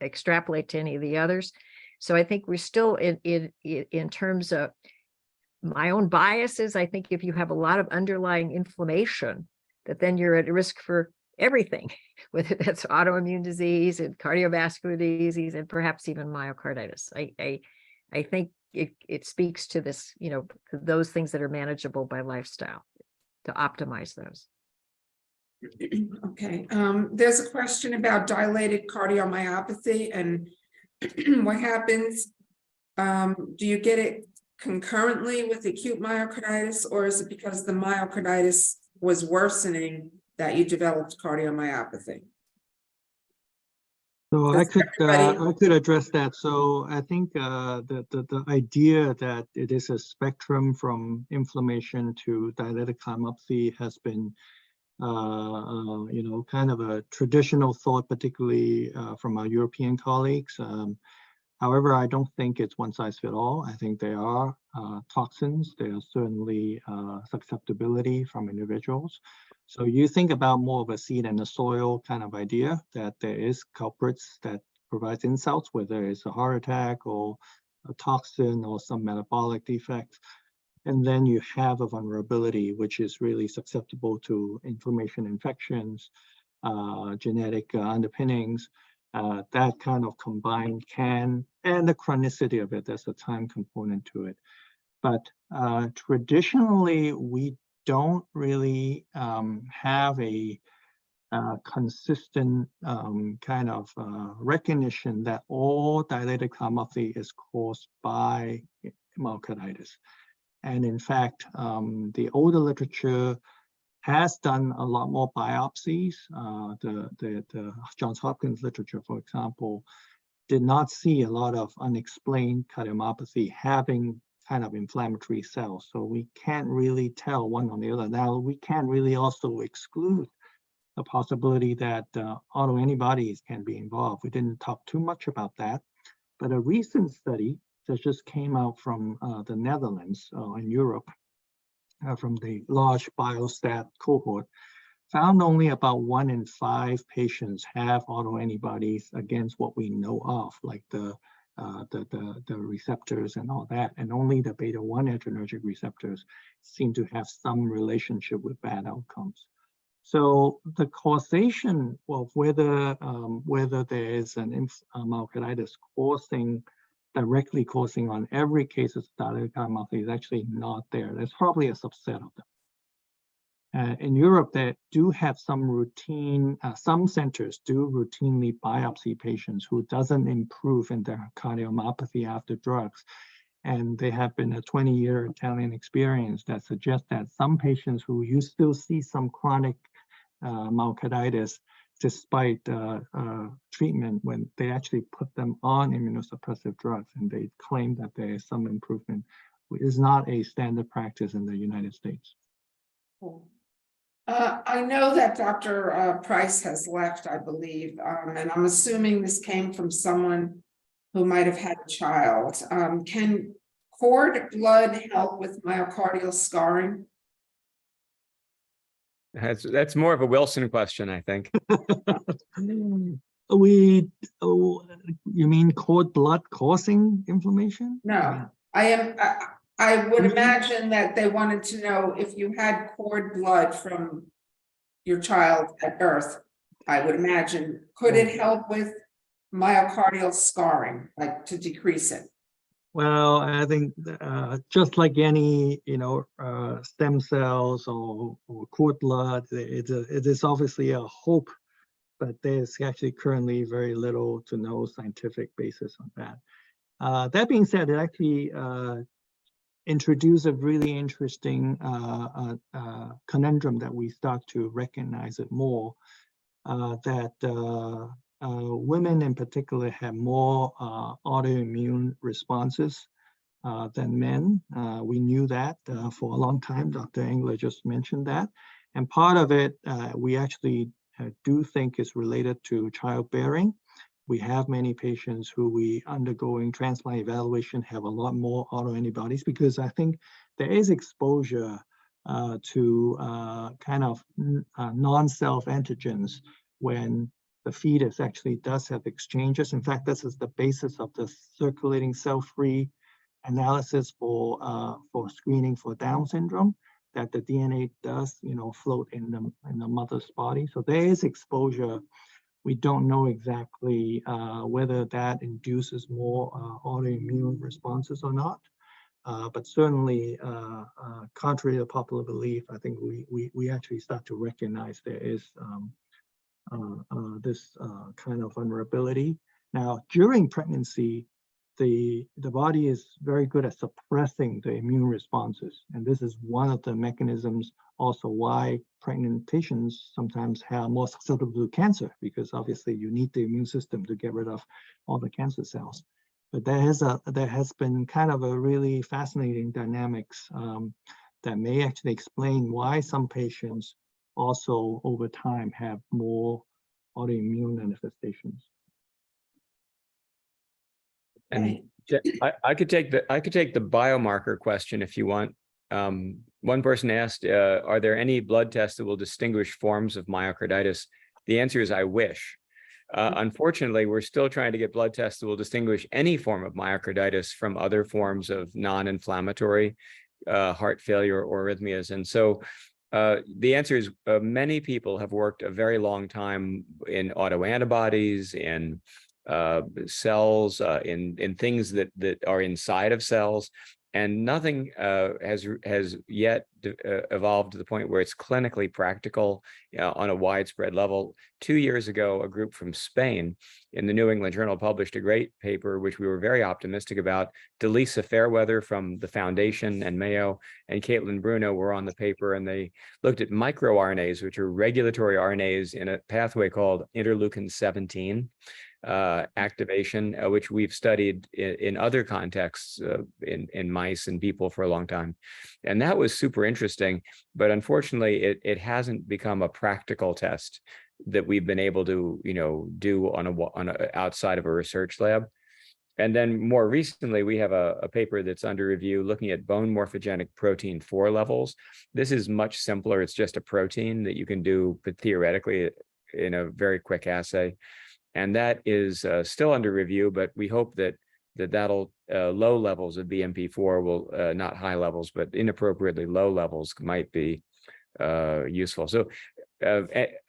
S6: extrapolate to any of the others. So I think we're still in terms of my own biases. I think if you have a lot of underlying inflammation, that then you're at risk for everything, whether that's autoimmune disease and cardiovascular disease and perhaps even myocarditis. I think it speaks to this, you know, those things that are manageable by lifestyle, to optimize those.
S1: Okay, there's a question about dilated cardiomyopathy and what happens. Do you get it concurrently with acute myocarditis, or is it because the myocarditis was worsening that you developed cardiomyopathy?
S5: So
S1: Does
S5: I could address that. So I think the idea that it is a spectrum from inflammation to dilated cardiomyopathy has been you know, kind of a traditional thought, particularly from our European colleagues. However, I don't think it's one size fits all. I think there are toxins. There are certainly susceptibility from individuals. So you think about more of a seed and the soil kind of idea, that there is culprits that provides insults, whether it's a heart attack or a toxin or some metabolic defect. And then you have a vulnerability, which is really susceptible to inflammation, infections, genetic underpinnings. That kind of combined can, and the chronicity of it, there's a time component to it. But traditionally, we don't really have a consistent kind of recognition that all dilated cardiomyopathy is caused by myocarditis. And in fact, the older literature has done a lot more biopsies. The Johns Hopkins literature, for example, did not see a lot of unexplained cardiomyopathy having kind of inflammatory cells. So we can't really tell one on the other. Now, we can't really also exclude the possibility that autoantibodies can be involved. We didn't talk too much about that, but a recent study that just came out from the Netherlands in Europe, from the large biostat cohort, found only about 1 in 5 patients have autoantibodies against what we know of, like the receptors and all that, and only the beta-1 adrenergic receptors seem to have some relationship with bad outcomes. So the causation of whether there is an myocarditis directly causing on every case of dilated cardiomyopathy is actually not there. There's probably a subset of them. In Europe, they do have some routine, some centers do routinely biopsy patients who doesn't improve in their cardiomyopathy after drugs. And they have been a 20-year Italian experience that suggests that some patients who you still see some chronic myocarditis despite treatment, when they actually put them on immunosuppressive drugs and they claim that there is some improvement, is not a standard practice in the United States.
S1: Cool. I know that Dr. Price has left, I believe, and I'm assuming this came from someone who might have had a child. Can cord blood help with myocardial scarring?
S4: That's more of a Wilson question, I think.
S5: You mean cord blood causing inflammation?
S1: No, I would imagine that they wanted to know if you had cord blood from your child at birth. I would imagine, could it help with myocardial scarring, like to decrease it?
S5: Well, I think just like any, stem cells or cord blood, it is obviously a hope, but there's actually currently very little to no scientific basis on that. That being said, it actually introduced a really interesting conundrum that we start to recognize it more, that women in particular have more autoimmune responses than men. We knew that for a long time. Dr. Engler just mentioned that. And part of it, we actually do think is related to childbearing. We have many patients who we undergoing transplant evaluation have a lot more autoantibodies because I think there is exposure to kind of non-self antigens when the fetus actually does have exchanges. In fact, this is the basis of the circulating cell-free analysis for screening for Down syndrome, that the DNA does, float in the mother's body. So there is exposure. We don't know exactly whether that induces more autoimmune responses or not. But certainly, contrary to popular belief, I think we actually start to recognize there is this kind of vulnerability. Now, during pregnancy, the body is very good at suppressing the immune responses. And this is one of the mechanisms also why pregnant patients sometimes have more susceptible to cancer, because obviously you need the immune system to get rid of all the cancer cells. But there has been kind of a really fascinating dynamics that may actually explain why some patients also over time have more autoimmune manifestations.
S4: And I could take the biomarker question if you want. One person asked, are there any blood tests that will distinguish forms of myocarditis? The answer is I wish. Unfortunately, we're still trying to get blood tests that will distinguish any form of myocarditis from other forms of non-inflammatory heart failure or arrhythmias. And so the answer is many people have worked a very long time in autoantibodies, in cells, in things that are inside of cells, and nothing has yet evolved to the point where it's clinically practical on a widespread level. 2 years ago, a group from Spain in the New England Journal published a great paper, which we were very optimistic about. Delisa Fairweather from the Foundation and Mayo and Caitlin Bruno were on the paper, and they looked at microRNAs, which are regulatory RNAs in a pathway called interleukin-17 activation, which we've studied in other contexts in mice and people for a long time. And that was super interesting, but unfortunately it hasn't become a practical test that we've been able to, do on a outside of a research lab. And then more recently, we have a paper that's under review looking at bone morphogenic protein 4 levels. This is much simpler. It's just a protein that you can do theoretically in a very quick assay. And that is still under review, but we hope that'll low levels of BMP4 will, not high levels, but inappropriately low levels might be useful. So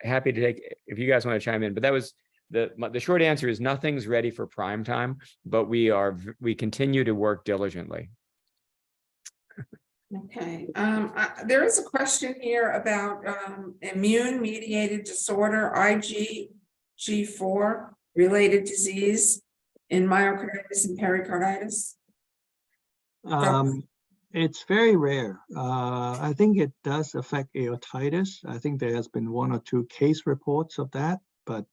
S4: happy to take, if you guys want to chime in, but that was the short answer is nothing's ready for prime time, but we continue to work diligently.
S1: Okay, there is a question here about immune-mediated disorder, IgG4 related disease in myocarditis and pericarditis.
S5: It's very rare. I think it does affect aortitis. I think there has been 1 or 2 case reports of that, but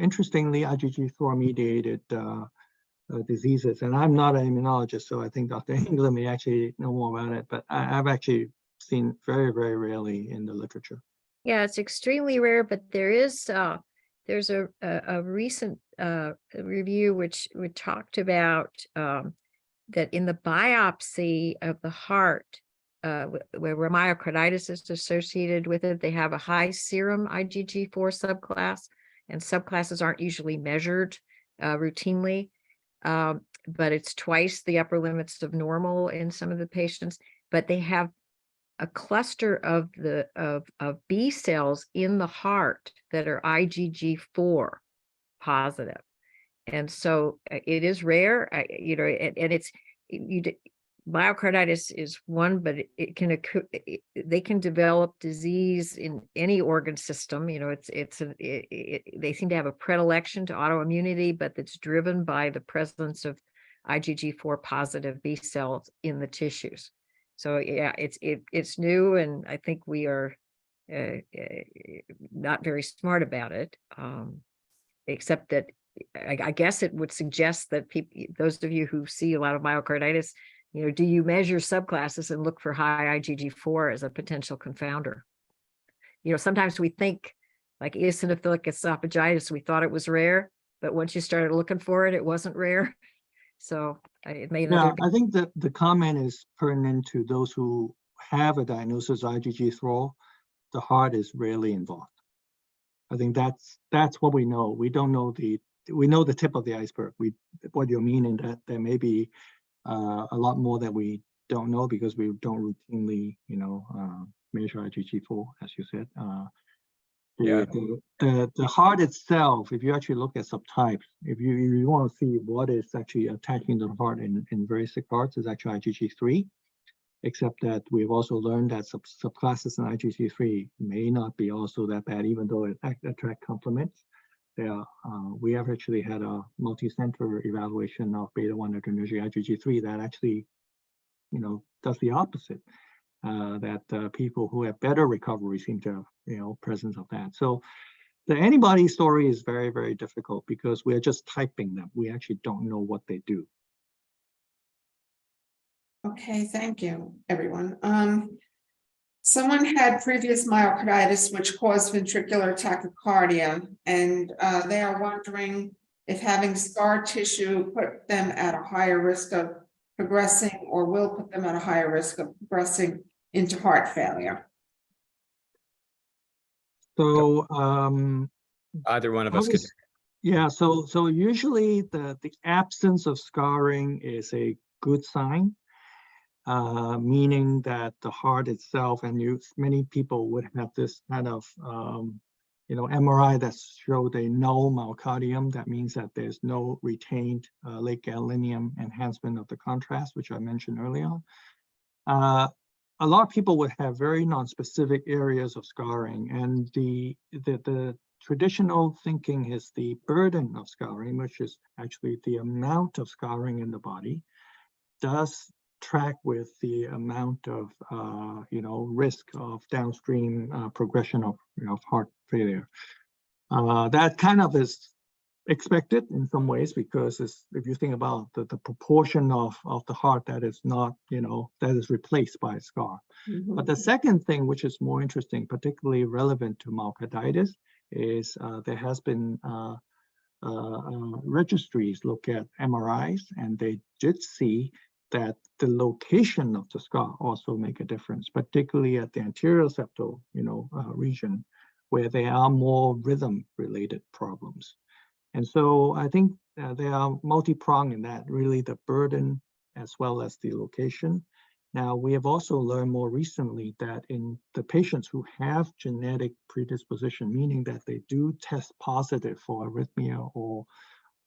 S5: interestingly, IgG4 mediated diseases, and I'm not an immunologist, so I think Dr. Engler may actually know more about it, but I've actually seen very, very rarely in the literature.
S6: Yeah, it's extremely rare, but there's a recent review which talked about that in the biopsy of the heart, where myocarditis is associated with it, they have a high serum IgG4 subclass, and subclasses aren't usually measured routinely, but it's twice the upper limits of normal in some of the patients. But they have a cluster of B cells in the heart that are IgG4 positive. And so it is rare, and it's myocarditis is one, but it can occur. They can develop disease in any organ system. They seem to have a predilection to autoimmunity, but that's driven by the presence of IgG4 positive B cells in the tissues. So yeah, it's new, and I think we are not very smart about it, except that I guess it would suggest that people, those of you who see a lot of myocarditis, do you measure subclasses and look for high IgG4 as a potential confounder? Sometimes we think like eosinophilic esophagitis, we thought it was rare, but once you started looking for it, it wasn't rare. So it may not.
S5: Yeah, I think that the comment is pertinent to those who have a diagnosis of IgG4. The heart is rarely involved. I think that's what we know. We don't know we know the tip of the iceberg. What you mean in that there may be a lot more that we don't know because we don't routinely, measure IgG4, as you said. The heart itself, if you actually look at subtypes, if you want to see what is actually attacking the heart in very sick hearts, is actually IgG3, except that we've also learned that subclasses in IgG3 may not be also that bad, even though it attract complements. We have actually had a multi-center evaluation of beta-1 adrenergic IgG3 that actually, does the opposite. That people who have better recovery seem to have, presence of that. So the antibody story is very, very difficult because we're just typing them. We actually don't know what they do.
S1: Okay, thank you, everyone. Someone had previous myocarditis, which caused ventricular tachycardia, and they are wondering if having scar tissue put them at a higher risk of progressing, or will put them at a higher risk of progressing into heart failure.
S5: So
S4: either one of us could.
S5: Yeah, so usually the absence of scarring is a good sign. Meaning that the heart itself, and many people would have this kind of MRI that showed a null myocardium. That means that there's no retained late gadolinium enhancement of the contrast, which I mentioned earlier on. A lot of people would have very non-specific areas of scarring, and the traditional thinking is the burden of scarring, which is actually the amount of scarring in the body, does track with the amount of risk of downstream progression of heart failure. That kind of is expected in some ways, because if you think about the proportion of the heart that is not, that is replaced by a scar. Mm-hmm. But the second thing, which is more interesting, particularly relevant to myocarditis, is there has been registries look at MRIs, and they did see that the location of the scar also make a difference, particularly at the anterior septal, region, where there are more rhythm-related problems. And so I think they are multi-pronged in that, really the burden as well as the location. Now, we have also learned more recently that in the patients who have genetic predisposition, meaning that they do test positive for arrhythmia or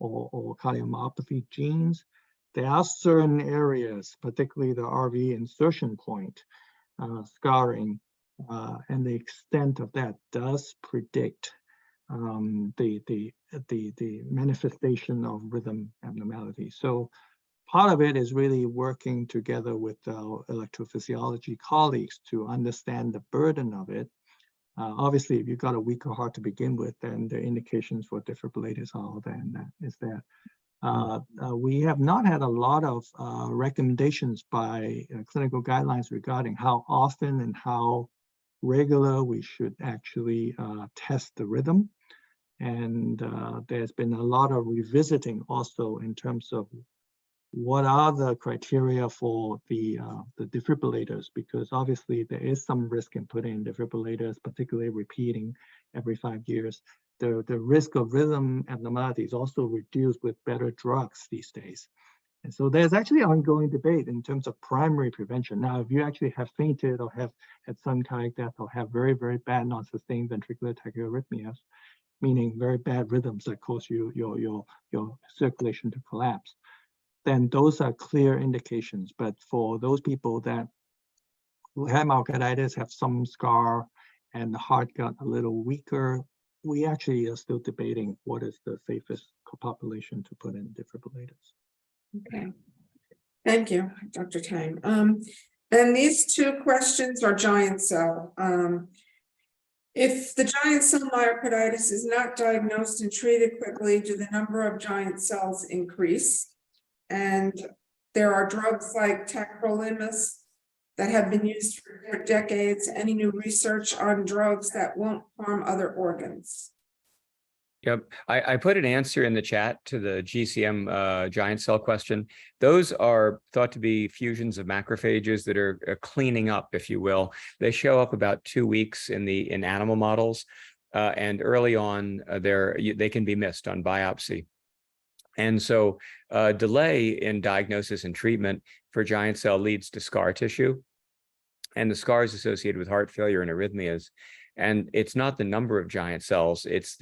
S5: cardiomyopathy genes, there are certain areas, particularly the RV insertion point, scarring, and the extent of that does predict the manifestation of rhythm abnormality. So part of it is really working together with our electrophysiology colleagues to understand the burden of it. Obviously, if you've got a weaker heart to begin with, then the indications for defibrillators are then is there. We have not had a lot of recommendations by clinical guidelines regarding how often and how regular we should actually test the rhythm. And there's been a lot of revisiting also in terms of what are the criteria for the defibrillators, because obviously there is some risk in putting in defibrillators, particularly repeating every 5 years. The risk of rhythm abnormality is also reduced with better drugs these days. And so there's actually ongoing debate in terms of primary prevention. Now, if you actually have fainted or have had some cardiac death or have very, very bad non-sustained ventricular tachyarrhythmias, meaning very bad rhythms that cause your circulation to collapse, then those are clear indications. But for those people that who have myocarditis, have some scar, and the heart got a little weaker, we actually are still debating what is the safest population to put in defibrillators.
S1: Okay, thank you, Dr. Tang. And these two questions are giant cell. If the giant cell myocarditis is not diagnosed and treated quickly, do the number of giant cells increase? And there are drugs like tacrolimus that have been used for decades. Any new research on drugs that won't harm other organs?
S4: Yep, I put an answer in the chat to the GCM giant cell question. Those are thought to be fusions of macrophages that are cleaning up, if you will. They show up about 2 weeks in animal models, and early on they can be missed on biopsy. And so delay in diagnosis and treatment for giant cell leads to scar tissue, and the scars associated with heart failure and arrhythmias. And it's not the number of giant cells, it's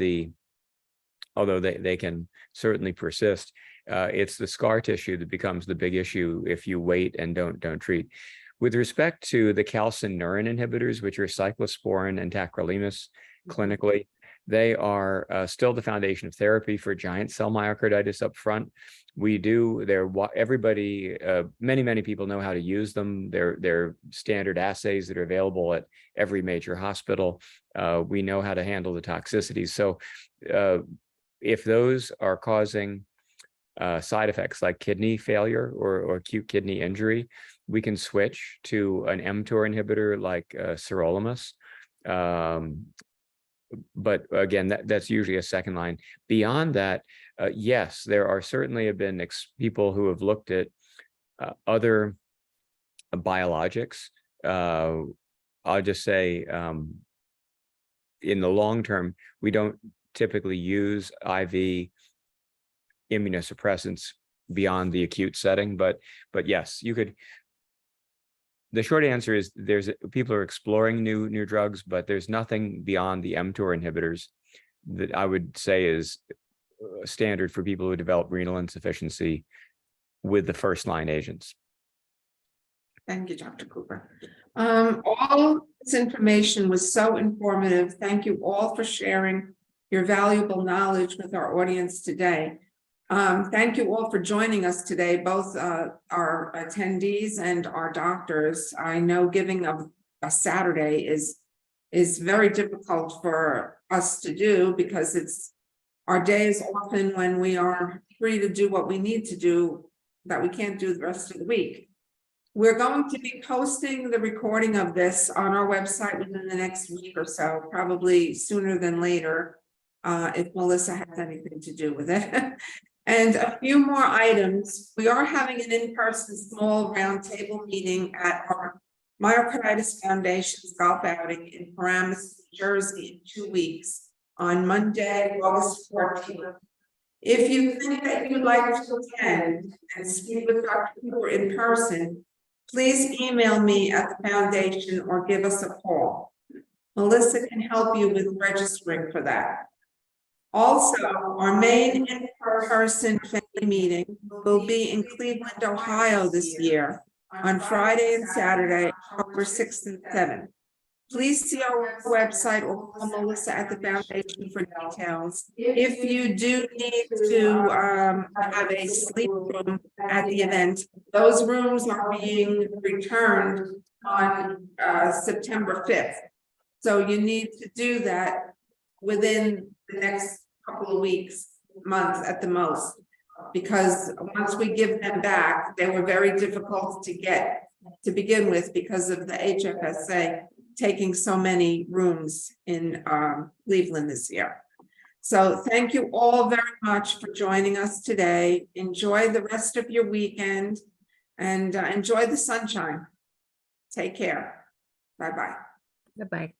S4: although they can certainly persist, it's the scar tissue that becomes the big issue if you wait and don't treat. With respect to the calcineurin inhibitors, which are cyclosporin and tacrolimus clinically, they are still the foundation of therapy for giant cell myocarditis up front. Everybody, many people know how to use them. They're standard assays that are available at every major hospital. We know how to handle the toxicities. So if those are causing side effects like kidney failure or acute kidney injury, we can switch to an mTOR inhibitor like sirolimus. But again, that's usually a second line. Beyond that, yes, there are certainly have been people who have looked at other biologics. I'll just say in the long term, we don't typically use IV immunosuppressants beyond the acute setting, but yes, you could. The short answer is people are exploring new drugs, but there's nothing beyond the mTOR inhibitors that I would say is standard for people who develop renal insufficiency with the first line agents.
S1: Thank you, Dr. Cooper. All this information was so informative. Thank you all for sharing your valuable knowledge with our audience today. Thank you all for joining us today, both our attendees and our doctors. I know giving a Saturday is very difficult for us to do because our day is often when we are free to do what we need to do that we can't do the rest of the week. We're going to be posting the recording of this on our website within the next week or so, probably sooner than later, if Melissa has anything to do with it. And a few more items. We are having an in-person small roundtable meeting at our Myocarditis Foundation's golf outing in Paramus, New Jersey in 2 weeks on Monday, August 14th. If you think that you'd like to attend and speak with Dr. Cooper in person, please email me at the foundation or give us a call. Melissa can help you with registering for that. Also, our main in-person family meeting will be in Cleveland, Ohio this year on Friday and Saturday, October 6th and 7th. Please see our website or call Melissa at the foundation for details. If you do need to have a sleep room at the event, those rooms are being returned on September 5th. So you need to do that within the next couple of weeks, months at the most. Because once we give them back, they were very difficult to get to begin with because of the HFSA taking so many rooms in Cleveland this year. So thank you all very much for joining us today. Enjoy the rest of your weekend and enjoy the sunshine. Take care. Bye-bye.
S6: Bye-bye.